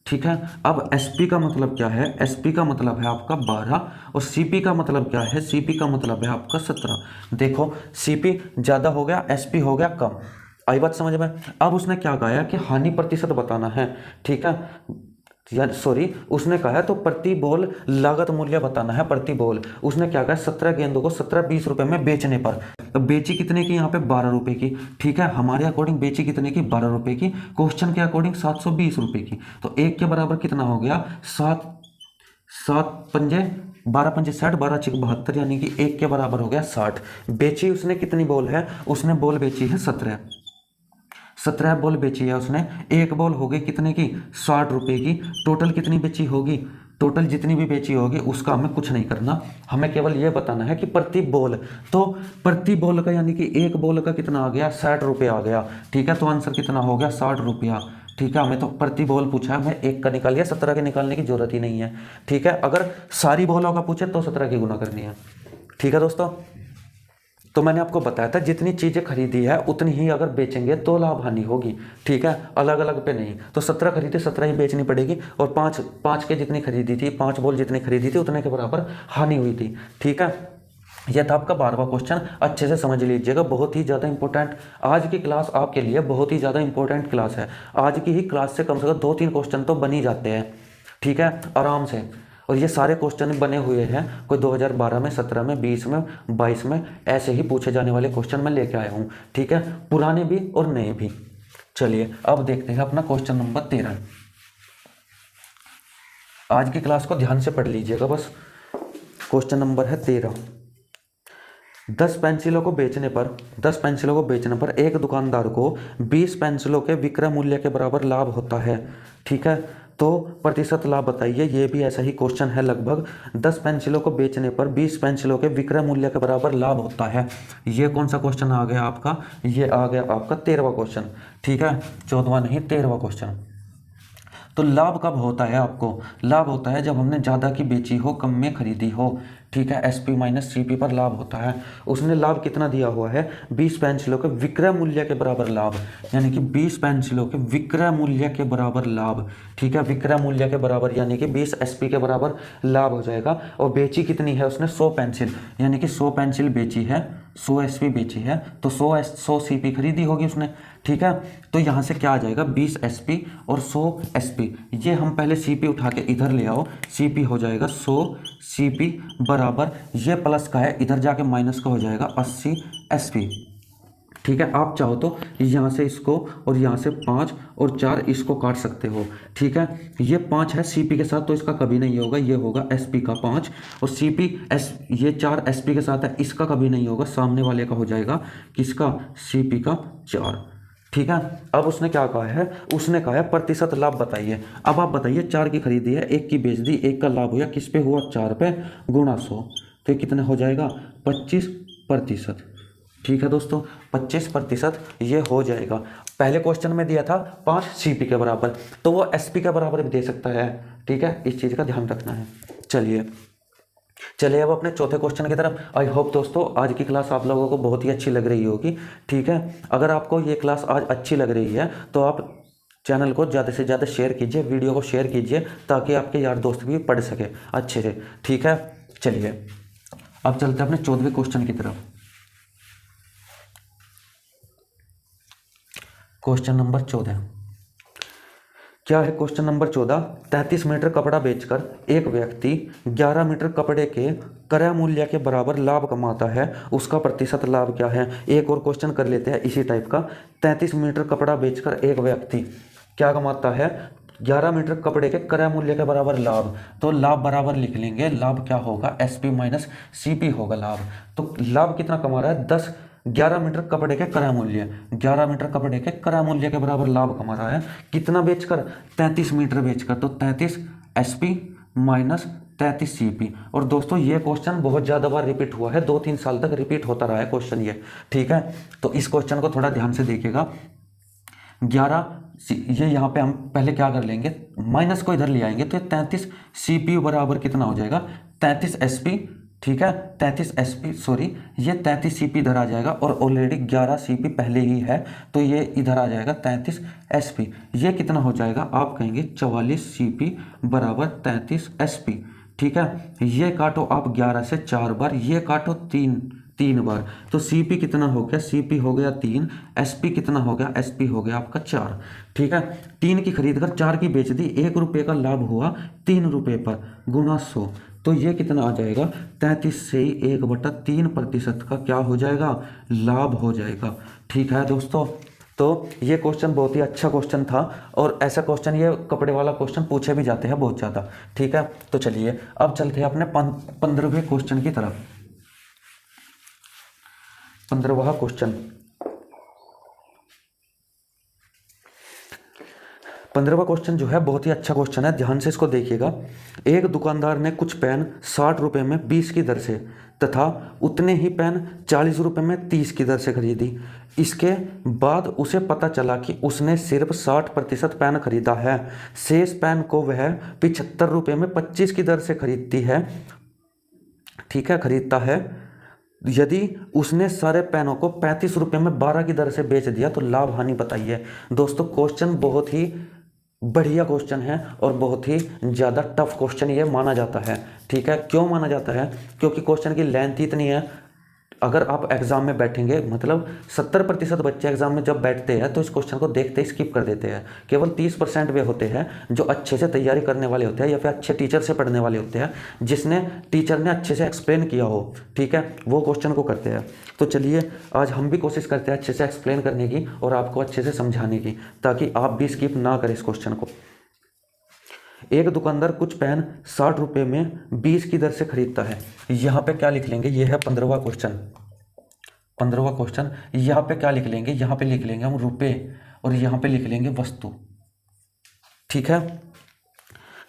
ठीक है। अब एसपी का मतलब क्या है, एसपी का मतलब है आपका 12 और सीपी का मतलब क्या है, सीपी का मतलब है आपका 17। देखो सीपी ज़्यादा हो गया, एसपी हो गया कम। आई बात समझ में? अब उसने क्या कहा है कि हानि प्रतिशत बताना है, ठीक है, या सॉरी उसने कहा है तो प्रति बॉल लागत मूल्य बताना है, प्रति बॉल। उसने क्या कहा, 17 गेंदों को 17-20 रुपए में बेचने पर। अब बेची कितने की, यहाँ पे 12 रुपए की, ठीक है। हमारे अकॉर्डिंग बेची कितने की, 12 रुपए की। क्वेश्चन के अकॉर्डिंग 720 रुपए की। तो एक के बराबर कितना हो गया, 7 पंजे 12 पंजे 60, 12 छिक 72, यानी कि एक के बराबर हो गया 60। बेची उसने कितनी बॉल है, उसने बॉल बेची है 17 बॉल बेची है उसने। एक बॉल हो गई कितने की, 60 रुपए की। टोटल कितनी बेची होगी, टोटल जितनी भी बेची होगी उसका हमें कुछ नहीं करना, हमें केवल ये बताना है कि प्रति बॉल। तो प्रति बॉल का यानी कि एक बॉल का कितना आ गया, 60 रुपये आ गया, ठीक है। तो आंसर कितना हो गया, 60 रुपया, ठीक है। हमें तो प्रति बॉल पूछा है, हमें एक का निकाल लिया, 17 के निकालने की जरूरत ही नहीं है, ठीक है। अगर सारी बॉलों का पूछे तो 17 की गुना करनी है, ठीक है दोस्तों। तो मैंने आपको बताया था जितनी चीज़ें खरीदी है उतनी ही अगर बेचेंगे तो लाभ हानि होगी, ठीक है, अलग अलग पे नहीं। तो 17 खरीदे 17 ही बेचनी पड़ेगी, और 5 के जितनी खरीदी थी, 5 बॉल जितनी खरीदी थी उतने के बराबर हानि हुई थी, ठीक है। यह था आपका 12वां क्वेश्चन, अच्छे से समझ लीजिएगा, बहुत ही ज़्यादा इंपॉर्टेंट। आज की क्लास आपके लिए बहुत ही ज़्यादा इंपॉर्टेंट क्लास है। आज की ही क्लास से कम 2-3 क्वेश्चन तो बन ही जाते हैं, ठीक है, आराम से। और ये सारे क्वेश्चन बने हुए हैं, कोई 2012 में, 17 में, 20 में, 22 में ऐसे ही पूछे जाने वाले क्वेश्चन मैं लेके आया हूँ, ठीक है, पुराने भी और नए भी। चलिए अब देखते हैं अपना क्वेश्चन नंबर 13। आज की क्लास को ध्यान से पढ़ लीजिएगा बस। क्वेश्चन नंबर है 13। 10 पेंसिलों को बेचने पर एक दुकानदार को 20 पेंसिलों के विक्रय मूल्य के बराबर लाभ होता है, ठीक है। तो प्रतिशत लाभ बताइए। ये भी ऐसा ही क्वेश्चन है लगभग। 10 पेंसिलों को बेचने पर 20 पेंसिलों के विक्रय मूल्य के बराबर लाभ होता है। ये कौन सा क्वेश्चन आ गया आपका, ये आ गया आपका 13वां क्वेश्चन, ठीक है, 14वां नहीं 13वां क्वेश्चन। तो लाभ कब होता है आपको, लाभ होता है जब हमने ज़्यादा की बेची हो, कम में खरीदी हो, ठीक है। एसपी माइनस सीपी पर लाभ होता है। उसने लाभ कितना दिया हुआ है, 20 पेंसिलों के विक्रय मूल्य के बराबर लाभ, यानी कि 20 पेंसिलों के विक्रय मूल्य के बराबर लाभ, ठीक है। विक्रय मूल्य के बराबर यानी कि 20 एसपी के बराबर लाभ हो जाएगा। और बेची कितनी है उसने, 100 पेंसिल, यानी कि 100 पेंसिल बेची है, 100 एसपी बेची है, तो 100 सीपी खरीदी होगी उसने, ठीक है। तो यहाँ से क्या आ जाएगा, 20 एसपी और 100 एसपी। ये हम पहले सीपी उठा के इधर ले आओ, सीपी हो जाएगा 100 सीपी बराबर, ये प्लस का है इधर जाके माइनस का हो जाएगा 80 एसपी, ठीक है। आप चाहो तो यहाँ से इसको और यहाँ से 5 और 4 इसको काट सकते हो, ठीक है। ये 5 है सीपी के साथ तो इसका कभी नहीं होगा, ये होगा एसपी का 5, और सीपी ये 4 एसपी के साथ है, इसका कभी नहीं होगा, सामने वाले का हो जाएगा किसका, सीपी का 4, ठीक है। अब उसने क्या कहा है, उसने कहा है प्रतिशत लाभ बताइए। अब आप बताइए 4 की खरीदी है, 1 की बेच दी, 1 का लाभ हुआ किस पे हुआ, 4 पे, गुणा 100, तो कितना हो जाएगा 25%, ठीक है दोस्तों, 25% ये हो जाएगा। पहले क्वेश्चन में दिया था 5 सीपी के बराबर, तो वो एसपी के बराबर भी दे सकता है, ठीक है, इस चीज़ का ध्यान रखना है। चलिए अब अपने चौथे क्वेश्चन की तरफ। आई होप दोस्तों आज की क्लास आप लोगों को बहुत ही अच्छी लग रही होगी, ठीक है। अगर आपको ये क्लास आज अच्छी लग रही है तो आप चैनल को ज़्यादा से ज़्यादा शेयर कीजिए, वीडियो को शेयर कीजिए, ताकि आपके यार दोस्त भी पढ़ सके अच्छे से, ठीक है। चलिए अब चलते हैं अपने 14वें क्वेश्चन की तरफ। क्वेश्चन नंबर 14 क्या है, क्वेश्चन नंबर 14। 33 मीटर कपड़ा बेचकर एक व्यक्ति 11 मीटर कपड़े के क्रय मूल्य के बराबर लाभ कमाता है, उसका प्रतिशत लाभ क्या है। एक और क्वेश्चन कर लेते हैं इसी टाइप का। 33 मीटर कपड़ा बेचकर एक व्यक्ति क्या कमाता है, 11 मीटर कपड़े के क्रय मूल्य के बराबर लाभ। तो लाभ बराबर लिख लेंगे, लाभ क्या होगा, एसपी माइनस सीपी होगा लाभ। तो लाभ कितना कमा रहा है, 11 मीटर कपड़े के क्रय मूल्य, 11 मीटर कपड़े के क्रय मूल्य के बराबर लाभ कमा रहा है, कितना बेचकर, 33 मीटर बेचकर। तो 33 एसपी माइनस 33 CP। और दोस्तों ये क्वेश्चन बहुत ज़्यादा बार रिपीट हुआ है, 2-3 साल तक रिपीट होता रहा है क्वेश्चन ये, ठीक है। तो इस क्वेश्चन को थोड़ा ध्यान से देखिएगा। 11 ये यहाँ पे हम पहले क्या कर लेंगे, माइनस को इधर ले आएंगे तो 33 CPU बराबर कितना हो जाएगा, 33 SP, ठीक है। 33 SP सॉरी, ये 33 CP इधर आ जाएगा और ऑलरेडी 11 CP पहले ही है, तो ये इधर आ जाएगा 33 SP। ये कितना हो जाएगा, आप कहेंगे 44 CP बराबर 33 SP, ठीक है। ये काटो आप 11 से 4 बार, ये काटो 3 बार, तो CP कितना हो गया, CP हो गया 3, SP कितना हो गया, SP हो गया आपका 4, ठीक है। 3 की खरीद कर 4 की बेच दी, 1 रुपये का लाभ हुआ 3 रुपये पर, गुना 100, तो ये कितना आ जाएगा, 33 से 1/3% का क्या हो जाएगा, लाभ हो जाएगा, ठीक है दोस्तों। तो ये क्वेश्चन बहुत ही अच्छा क्वेश्चन था, और ऐसा क्वेश्चन, ये कपड़े वाला क्वेश्चन पूछे भी जाते हैं बहुत ज़्यादा, ठीक है। तो चलिए अब चलते हैं अपने 15वें क्वेश्चन की तरफ। 15वां क्वेश्चन, 15वां क्वेश्चन जो है बहुत ही अच्छा क्वेश्चन है, ध्यान से इसको देखिएगा। एक दुकानदार ने कुछ पेन 60 रुपये में 20 की दर से तथा उतने ही पेन 40 रुपये में 30 की दर से खरीदी। इसके बाद उसे पता चला कि उसने सिर्फ 60% पेन खरीदा है, शेष पेन को वह 75 रुपये में 25 की दर से खरीदती है, ठीक है, खरीदता है। यदि उसने सारे पेनों को 35 रुपये में 12 की दर से बेच दिया तो लाभ हानि बताइए। दोस्तों क्वेश्चन बहुत ही बढ़िया क्वेश्चन है और बहुत ही ज़्यादा टफ क्वेश्चन ये माना जाता है, ठीक है। क्यों माना जाता है, क्योंकि क्वेश्चन की लेंथ इतनी है, अगर आप एग्जाम में बैठेंगे, मतलब 70% बच्चे एग्जाम में जब बैठते हैं तो इस क्वेश्चन को देखते ही स्किप कर देते हैं। केवल 30% वे होते हैं जो अच्छे से तैयारी करने वाले होते हैं या फिर अच्छे टीचर से पढ़ने वाले होते हैं, जिसने टीचर ने अच्छे से एक्सप्लेन किया हो, ठीक है, वो क्वेश्चन को करते हैं। तो चलिए आज हम भी कोशिश करते हैं अच्छे से एक्सप्लेन करने की और आपको अच्छे से समझाने की, ताकि आप भी स्किप ना करें इस क्वेश्चन को। एक दुकानदार कुछ पेन 60 रुपये में 20 की दर से खरीदता है। यहाँ पे क्या लिख लेंगे, ये है 15वां क्वेश्चन। 15वां क्वेश्चन, यहाँ पे क्या लिख लेंगे, यहाँ पे लिख लेंगे हम रुपए और यहाँ पे लिख लेंगे वस्तु, ठीक है।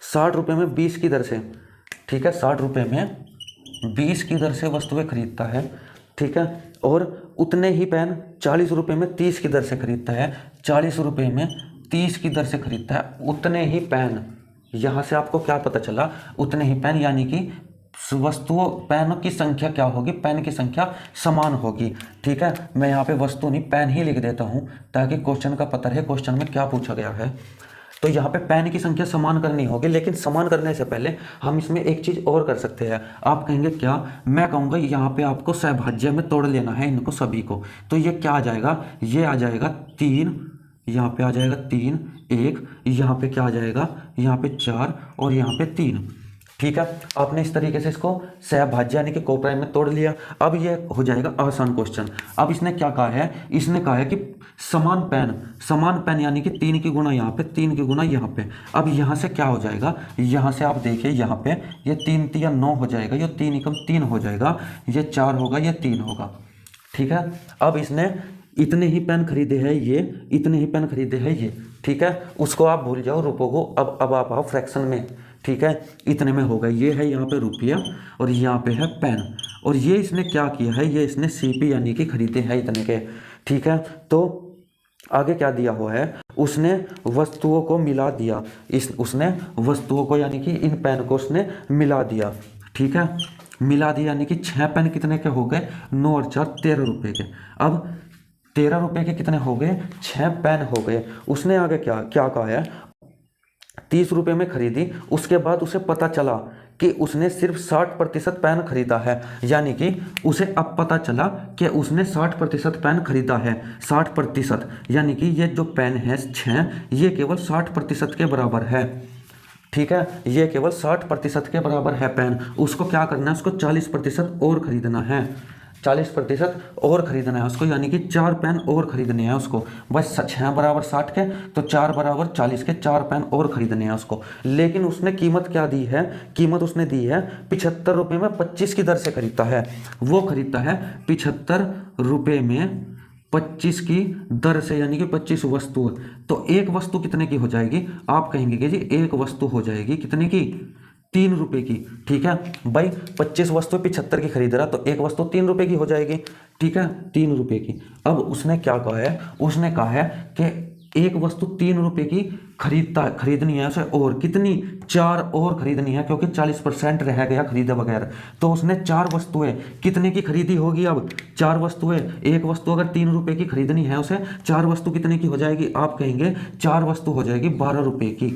60 रुपये में 20 की दर से, ठीक है, 60 रुपये में 20 की दर से वस्तुएं खरीदता है, ठीक है। और उतने ही पेन 40 रुपये में 30 की दर से खरीदता है, 40 रुपये में 30 की दर से खरीदता है। उतने ही पेन, यहाँ से आपको क्या पता चला, उतने ही पेन यानी कि वस्तुओं, पेनों की संख्या क्या होगी, पेन की संख्या समान होगी, ठीक है। मैं यहाँ पे वस्तु नहीं पेन ही लिख देता हूँ ताकि क्वेश्चन का पता रहे क्वेश्चन में क्या पूछा गया है। तो यहाँ पे पेन की संख्या समान करनी होगी, लेकिन समान करने से पहले हम इसमें एक चीज़ और कर सकते हैं। आप कहेंगे क्या, मैं कहूँगा यहाँ पे आपको सहभाज्य में तोड़ लेना है इनको सभी को। तो ये क्या आ जाएगा, ये आ जाएगा 3, यहाँ पे आ जाएगा 3, 1, यहाँ पे क्या आ जाएगा, यहाँ पे 4 और यहाँ पे 3, ठीक है। आपने इस तरीके से इसको सहभाज्य यानी कि कोप्राइम में तोड़ लिया। अब ये हो जाएगा आसान क्वेश्चन। अब इसने क्या कहा है, इसने कहा है कि समान पेन यानी कि 3 की गुना यहाँ पे, 3 की गुना यहाँ पे। अब यहाँ से क्या हो जाएगा, यहाँ से आप देखिए, यहाँ पे ये 3 3 9 हो जाएगा, ये 3 एकम 3 हो जाएगा, ये 4 होगा, ये 3 होगा, ठीक है। अब इसने इतने ही पेन खरीदे हैं, ये इतने ही पेन खरीदे हैं ये, ठीक है। उसको आप भूल जाओ रुपयों को, अब आप आओ फ्रैक्शन में, ठीक है। इतने में होगा, ये है यहाँ पे रुपया और यहाँ पे है पेन, और ये इसने क्या किया है, ये इसने सीपी यानी कि खरीदे हैं इतने के, ठीक है। तो आगे क्या दिया हुआ है, उसने वस्तुओं को मिला दिया, उसने वस्तुओं को यानी कि इन पेन को उसने मिला दिया, ठीक है। मिला दिया यानी कि 6 पेन कितने के हो गए, 9 और 4 13 रुपये के। अब 13 रुपये के कितने हो गए, 6 पेन हो गए। उसने आगे क्या क्या कहा है, 30 रुपये में खरीदी, उसके बाद उसे पता चला कि उसने सिर्फ 60% पेन खरीदा है, यानी कि उसे अब पता चला कि उसने 60% पेन खरीदा है। 60% यानी कि ये जो पेन है 6, ये केवल 60% के बराबर है, ठीक है। ये केवल 60% के बराबर है पेन। उसको क्या करना है, उसको 40% और खरीदना है, 40% और खरीदना है उसको, यानी कि 4 पेन और खरीदने हैं उसको। बस 6 बराबर 60 के, तो 4 बराबर 40 के 4 पेन और खरीदने हैं उसको। लेकिन उसने कीमत क्या दी है, कीमत उसने दी है 75 रुपये में 25 की दर से खरीदता है। वो खरीदता है 75 रुपये में 25 की दर से, यानी कि 25 वस्तु। तो एक वस्तु कितने की हो जाएगी, आप कहेंगे कि जी एक वस्तु हो जाएगी कितने की, 3 रुपए की। ठीक है भाई, 25 वस्तु 75 की खरीद रहा तो एक वस्तु 3 रुपए की हो जाएगी। ठीक है, 3 रुपए की। अब उसने क्या कहा है, उसने कहा है कि एक वस्तु 3 रुपए की खरीदनी है उसे, और कितनी, 4 और खरीदनी है, क्योंकि 40% रह गया खरीदे बगैर। तो उसने 4 वस्तुएं कितने की खरीदी होगी, अब 4 वस्तुएं, एक वस्तु अगर 3 रुपए की खरीदनी है उसे, 4 वस्तु कितने की हो जाएगी, आप कहेंगे 4 वस्तु हो जाएगी 12 रुपए की।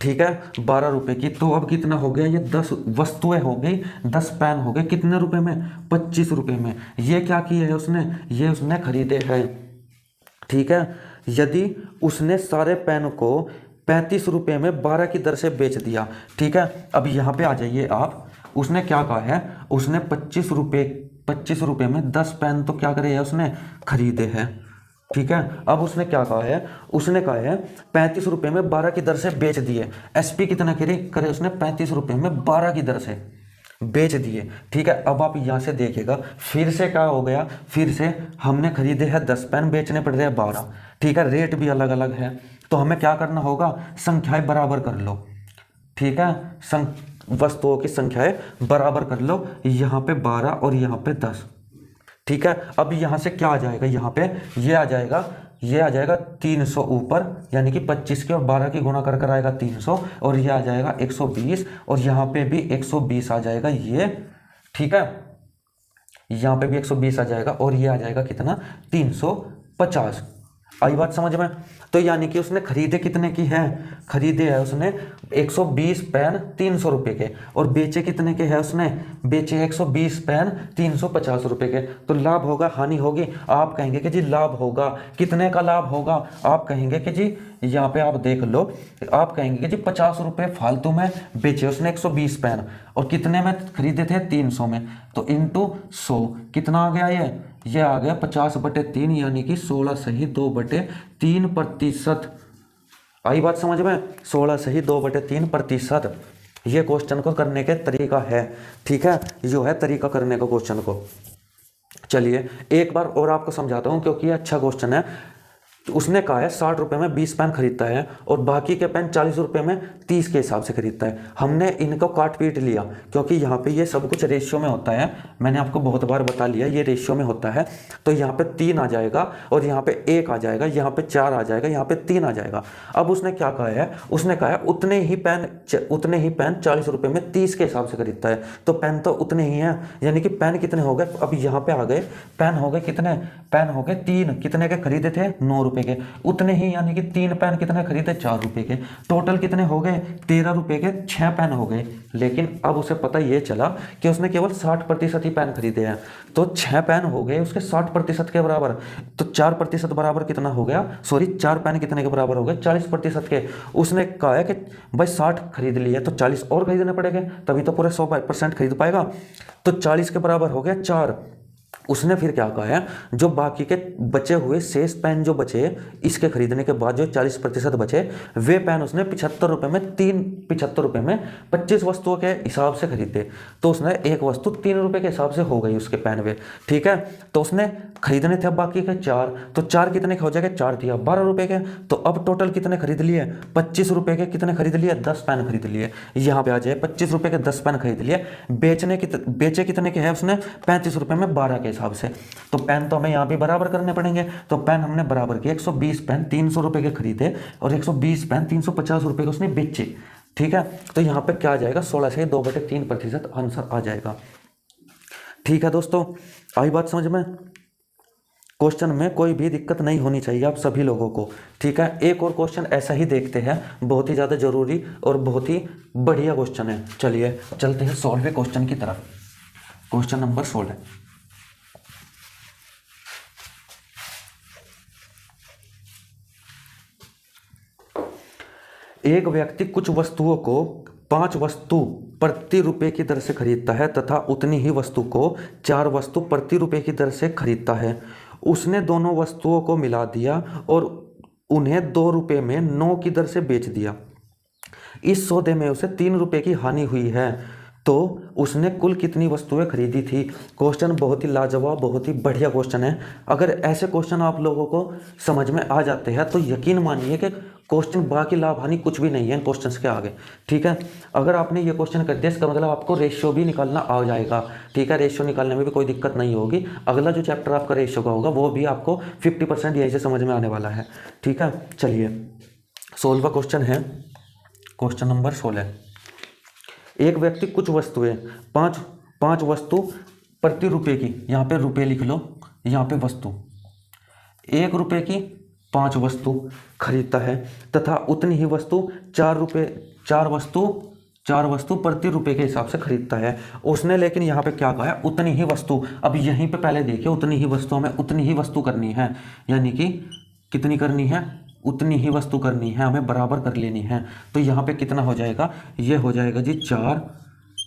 ठीक है, 12 रुपए की। तो अब कितना हो गया, ये 10 वस्तुएं हो गई, 10 पेन हो गए, कितने रुपए में, 25 रुपए में। ये क्या किया है उसने, ये उसने खरीदे हैं। ठीक है, यदि उसने सारे पेन को 35 रुपए में 12 की दर से बेच दिया। ठीक है, अब यहाँ पे आ जाइए आप, उसने क्या कहा है, उसने 25 रुपए में 10 पेन तो क्या करे है उसने, खरीदे हैं। ठीक है, अब उसने क्या कहा है, उसने कहा है 35 रुपए में 12 की दर से बेच दिए। एसपी कितना करे उसने, 35 रुपए में 12 की दर से बेच दिए। ठीक है, अब आप यहाँ से देखिएगा, फिर से क्या हो गया, फिर से हमने खरीदे हैं 10 पेन, बेचने पड़ रहे हैं 12। ठीक है, रेट भी अलग अलग है, तो हमें क्या करना होगा, संख्याएं बराबर कर लो। ठीक है, वस्तुओं की संख्याएं बराबर कर लो, यहाँ पे 12 और यहाँ पे 10। ठीक है, अब यहाँ से क्या आ जाएगा, यहाँ पे ये आ जाएगा, ये आ जाएगा 300 ऊपर, यानी कि 25 की और 12 की गुणा कर आएगा 300, और ये आ जाएगा 120, और यहाँ पे भी 120 आ जाएगा ये। ठीक है, यहाँ पे भी 120 आ जाएगा, और ये आ जाएगा कितना, 350। आई बात समझ में। तो यानी कि उसने खरीदे कितने की है, खरीदे है उसने 120 पेन 300 रुपए के, और बेचे कितने के है उसने, बेचे 120 पेन 350 रुपए के। तो लाभ होगा हानि होगी, आप कहेंगे कि जी लाभ होगा। कितने का लाभ होगा, आप कहेंगे कि जी, यहाँ पे आप देख लो, आप कहेंगे कि जी 50 रुपए फालतू में बेचे उसने 120 पेन, और कितने में खरीदे थे, 300 में, तो इंटू 100 कितना आ गया, ये आ गया 50/3, यानी कि 16 सही 2/3%। आई बात समझ में, 16 सही 2/3%। ये क्वेश्चन को करने के तरीका है। ठीक है, जो है तरीका करने का क्वेश्चन को। चलिए एक बार और आपको समझाता हूँ, क्योंकि ये अच्छा क्वेश्चन है। तो उसने कहा है 60 रुपए में 20 पेन खरीदता है, और बाकी के पेन 40 रुपए में 30 के हिसाब से खरीदता है। हमने इनको काट पीट लिया, क्योंकि यहाँ पे ये सब कुछ रेशियो में होता है, मैंने आपको बहुत बार बता लिया, ये रेशियो में होता है। तो यहाँ पे 3 आ जाएगा, और यहाँ पे 1 आ जाएगा, यहाँ पे 4 आ जाएगा, यहाँ पे 3 आ जाएगा। अब उसने क्या कहा है, उसने कहा है उतने ही पेन 40 रुपए में 30 के हिसाब से खरीदता है। तो पेन तो उतने ही हैं, यानी कि पेन कितने हो गए, अब यहाँ पे आ गए, पेन हो गए कितने, पेन हो गए 3, कितने के खरीदे थे, 9 रुपए के, उतने ही, यानी कि 3 पेन कितने खरीदे, 4 रुपए के। टोटल कितने हो गए, 13 रुपए के 6 पेन हो गए। लेकिन अब उसे पता ये चला कि उसने केवल 60% ही पेन खरीदे हैं, तो 6 पेन हो गए उसके 60% के बराबर। तो 4% बराबर कितना हो गया, सॉरी 4 पेन कितने के बराबर हो गए, 40% के। उसने कहा है कि भाई 60 खरीद लिए तो 40 और खरीदने पड़ेंगे, तभी तो पूरे 100% खरीद पाएगा। तो 40 के बराबर हो गया 4। उसने फिर क्या कहा है, जो बाकी के बचे हुए शेष पेन जो बचे, इसके खरीदने के बाद जो 40% बचे, वे पेन उसने 75 रुपए में 25 वस्तुओं के हिसाब से खरीदे। तो उसने एक वस्तु 3 रुपए के हिसाब से हो गई उसके पेन वे। ठीक है, तो उसने खरीदने थे बाकी के 4, तो 4 कितने के हो जाएंगे, 4 दिया 12 रुपए के। तो अब टोटल कितने खरीद लिए, 25 रुपए के कितने खरीद लिए, 10 पेन खरीद लिए। यहाँ पे आ जाए 25 रुपए के 10 पेन खरीद लिए। बेचे कितने के हैं उसने, 35 रुपए में 12 के हिसाब से। तो पेन तो हमें यहाँ भी बराबर करने पड़ेंगे। तो पेन हमने बराबर किए, 120 पेन 300 रुपए के खरीदे, और 120 पेन 350 रुपए के उसने बेचे। ठीक है, तो यहाँ पे क्या आ जाएगा, 16 से 2/3% आंसर आ जाएगा। ठीक है दोस्तों, आई बात समझ में। क्वेश्चन में कोई भी दिक्कत नहीं होनी चाहिए आप सभी लोगों को। ठीक है, एक और क्वेश्चन ऐसा ही देखते हैं, बहुत ही ज़्यादा जरूरी और बहुत ही बढ़िया क्वेश्चन है। चलिए चलते हैं 16वें क्वेश्चन की तरफ। Question number 16। एक व्यक्ति कुछ वस्तुओं को 5 वस्तु प्रति रुपए की दर से खरीदता है, तथा उतनी ही वस्तु को 4 वस्तु प्रति रुपए की दर से खरीदता है। उसने दोनों वस्तुओं को मिला दिया और उन्हें 2 रुपए में 9 की दर से बेच दिया। इस सौदे में उसे 3 रुपए की हानि हुई है। तो उसने कुल कितनी वस्तुएं खरीदी थी। क्वेश्चन बहुत ही लाजवाब, बहुत ही बढ़िया क्वेश्चन है। अगर ऐसे क्वेश्चन आप लोगों को समझ में आ जाते हैं तो यकीन मानिए कि क्वेश्चन बाकी लाभ हानि कुछ भी नहीं है इन क्वेश्चंस के आगे। ठीक है, अगर आपने ये क्वेश्चन कर दिया इसका मतलब आपको रेशियो भी निकालना आ जाएगा। ठीक है, रेशियो निकालने में भी कोई दिक्कत नहीं होगी। अगला जो चैप्टर आपका रेशियो का होगा वो भी आपको 50% यही से समझ में आने वाला है। ठीक है, चलिए 16वां क्वेश्चन है, क्वेश्चन नंबर 16। एक व्यक्ति कुछ वस्तुएं पांच वस्तु प्रति रुपए की, यहाँ पे रुपए लिख लो, यहाँ पे वस्तु, 1 रुपए की 5 वस्तु खरीदता है तथा उतनी ही वस्तु 4 वस्तु प्रति रुपए के हिसाब से खरीदता है। उसने लेकिन यहाँ पे क्या कहा है, उतनी ही वस्तु। अब यहीं पे पहले देखिए, उतनी ही वस्तु, हमें उतनी ही वस्तु करनी है, यानी कि कितनी करनी है, उतनी ही वस्तु करनी है, हमें बराबर कर लेनी है। तो यहाँ पे कितना हो जाएगा, ये हो जाएगा जी 4,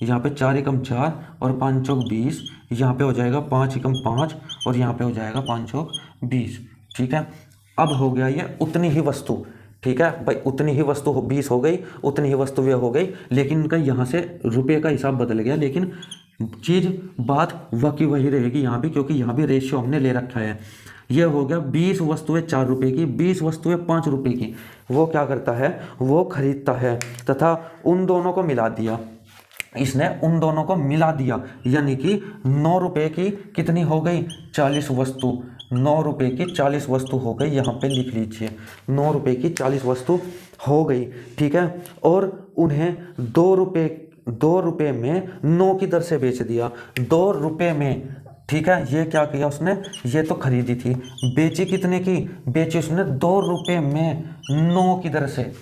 यहाँ पे 4 एकम 4 और 5 चौक 20, यहाँ पे हो जाएगा 5 एकम 5 और यहाँ पे हो जाएगा 5 चौक 20। ठीक है, अब हो गया ये उतनी ही वस्तु। ठीक है भाई, उतनी ही वस्तु 20 हो गई, उतनी ही वस्तु ये हो गई, लेकिन इनका यहाँ से रुपये का हिसाब बदल गया, लेकिन चीज़ बात वही वही रहेगी यहाँ भी, क्योंकि यहाँ भी रेशियो हमने ले रखा है। ये हो गया 20 वस्तुएं 4 रुपए की, 20 वस्तुएं 5 रुपए की। वो क्या करता है, वो खरीदता है तथा उन दोनों को मिला दिया। इसने उन दोनों को मिला दिया, यानी कि 9 रुपए की कितनी हो गई, 40 वस्तु। 9 रुपए की 40 वस्तु हो गई, यहाँ पे लिख लीजिए 9 रुपए की 40 वस्तु हो गई। ठीक है, और उन्हें 2 रुपए में 9 की दर से बेच दिया। 2 रुपए में, ठीक है, ये क्या किया उसने, ये तो खरीदी थी, बेची कितने की, बेची उसने 2 रुपए में 9 की दर से,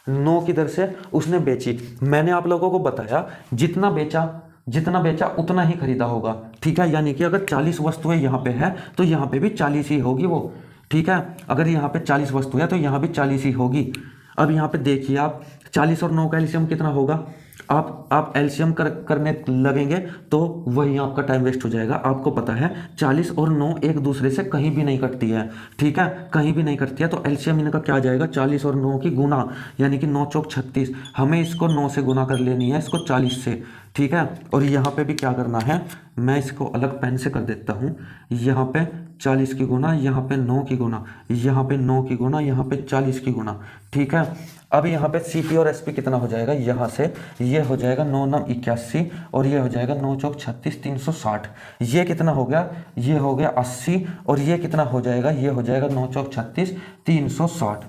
9 की दर से उसने बेची। मैंने आप लोगों को बताया जितना बेचा उतना ही खरीदा होगा। ठीक है, यानी कि अगर 40 वस्तुएं यहाँ पे है तो यहाँ पे भी 40 ही होगी वो। ठीक है, अगर यहाँ पे 40 वस्तु है तो यहाँ भी 40 ही होगी। अब यहाँ पे देखिए आप, 40 और 9 का एलसीएम कितना होगा, आप एलसीएम करने लगेंगे तो वही आपका टाइम वेस्ट हो जाएगा। आपको पता है 40 और 9 एक दूसरे से कहीं भी नहीं कटती है। ठीक है, कहीं भी नहीं कटती है, तो एलसीएम इनका क्या आ जाएगा, 40 और 9 की गुना, यानी कि 9 चौक 36। हमें इसको 9 से गुना कर लेनी है, इसको 40 से। ठीक है, और यहाँ पे भी क्या करना है, मैं इसको अलग पेन से कर देता हूँ। यहाँ पे 40 की गुना, यहाँ पे 9 की गुना, यहाँ पे 9 की गुना, यहाँ पे 40 की गुना। ठीक है, अब यहाँ पे सीपी और एसपी कितना हो जाएगा, यहाँ से ये हो जाएगा 9 9 81 और ये हो जाएगा 9 चौक 36 360। ये कितना हो गया, ये हो गया 80 और ये कितना हो जाएगा, ये हो जाएगा 9 चौक 36 360।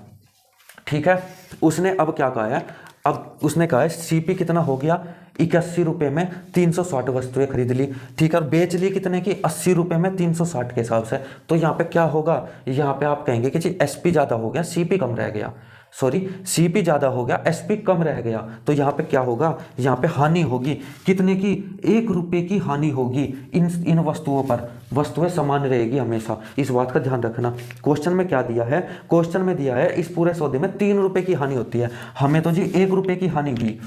ठीक है, उसने अब क्या कहा है, अब उसने कहा है सीपी कितना हो गया, 81 रुपये में 360 वस्तुएं खरीद ली। ठीक है, और बेच ली कितने की, 80 रुपये में 360 के हिसाब से। तो यहाँ पे क्या होगा, यहाँ पे आप कहेंगे कि जी एसपी ज़्यादा हो गया, सीपी कम रह गया, सॉरी सीपी ज़्यादा हो गया, एसपी कम रह गया। तो यहाँ पे क्या होगा, यहाँ पे हानि होगी कितने की, 1 रुपये की हानि होगी इन वस्तुओं पर। वस्तुएं समान रहेगी हमेशा, इस बात का ध्यान रखना। क्वेश्चन में क्या दिया है, क्वेश्चन में दिया है इस पूरे सौदे में 3 रुपये की हानि होती है। हमें तो जी 1 रुपये की हानि हुई,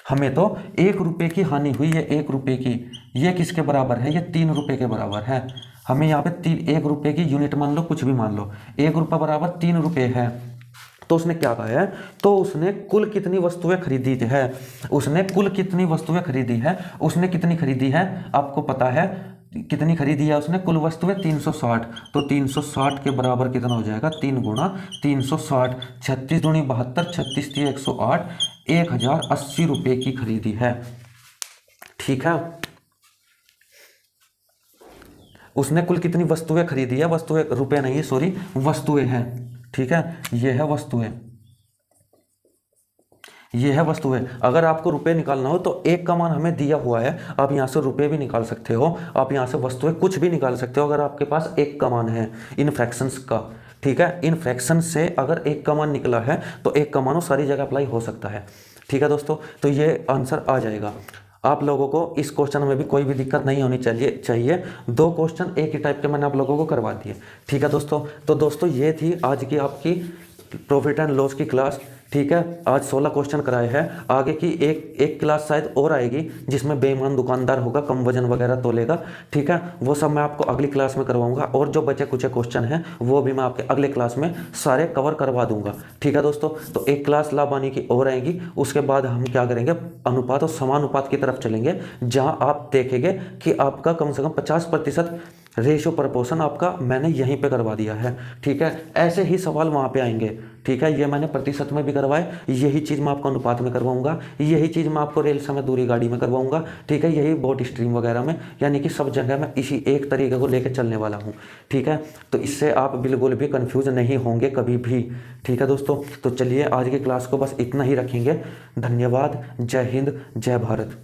हमें तो 1 रुपये की हानि हुई है, 1 रुपये की। ये किसके बराबर है, ये 3 रुपये के बराबर है। हमें यहाँ पे 1 रुपये की यूनिट मान लो, कुछ भी मान लो, 1 रुपये बराबर 3 रुपये है। तो उसने क्या कहा है, तो उसने कुल कितनी वस्तुएं खरीदी है, उसने कुल कितनी वस्तुएं खरीदी है, उसने कितनी खरीदी है, आपको पता है कितनी खरीदी है उसने, कुल वस्तुएं 360। तो 360 के बराबर कितना हो जाएगा, 3 गुणा 360, 36 दूनी 72, 36 3 108, 1080 रुपये की खरीदी है। ठीक है, उसने कुल कितनी वस्तुएं खरीदी है, वस्तुएं रुपए नहीं है, सॉरी वस्तुएं हैं। ठीक है, ये है वस्तुएं, ये है वस्तुएं। अगर आपको रुपए निकालना हो तो एक का मान हमें दिया हुआ है, आप यहाँ से रुपए भी निकाल सकते हो, आप यहाँ से वस्तुएं कुछ भी निकाल सकते हो अगर आपके पास एक का मान है इन फ्रैक्शंस का। ठीक है, इन फ्रैक्शन से अगर एक का मान निकला है तो एक का मान वो सारी जगह अप्लाई हो सकता है। ठीक है दोस्तों, तो ये आंसर आ जाएगा। आप लोगों को इस क्वेश्चन में भी कोई भी दिक्कत नहीं होनी चाहिए। 2 क्वेश्चन एक ही टाइप के मैंने आप लोगों को करवा दिए। ठीक है दोस्तों, तो दोस्तों ये थी आज की आपकी प्रॉफिट एंड लॉस की क्लास। ठीक है। आज 16 क्वेश्चन कराए हैं। आगे की एक क्लास शायद और आएगी जिसमें बेईमान दुकानदार होगा, कम वजन वगैरह तोलेगा, ठीक है। वो सब मैं आपको अगली क्लास में करवाऊंगा, और जो बचे कुछ क्वेश्चन हैं वो भी मैं आपके अगले क्लास में सारे कवर करवा दूंगा, ठीक है दोस्तों। तो एक क्लास लाभ हानि की और आएगी, उसके बाद हम क्या करेंगे, अनुपात और समानुपात की तरफ चलेंगे, जहां आप देखेंगे कि आपका कम से कम 50% रेशियो प्रपोर्शन आपका मैंने यहीं पे करवा दिया है, ठीक है। ऐसे ही सवाल वहाँ पे आएंगे, ठीक है। ये मैंने प्रतिशत में भी करवाए, यही चीज़ मैं आपको अनुपात में करवाऊंगा, यही चीज़ मैं आपको रेल समय दूरी गाड़ी में करवाऊंगा, ठीक है। यही बोट स्ट्रीम वगैरह में, यानी कि सब जगह मैं इसी एक तरीके को लेकर चलने वाला हूँ, ठीक है। तो इससे आप बिल्कुल भी कन्फ्यूज नहीं होंगे कभी भी, ठीक है दोस्तों। तो चलिए आज की क्लास को बस इतना ही रखेंगे। धन्यवाद। जय हिंद, जय भारत।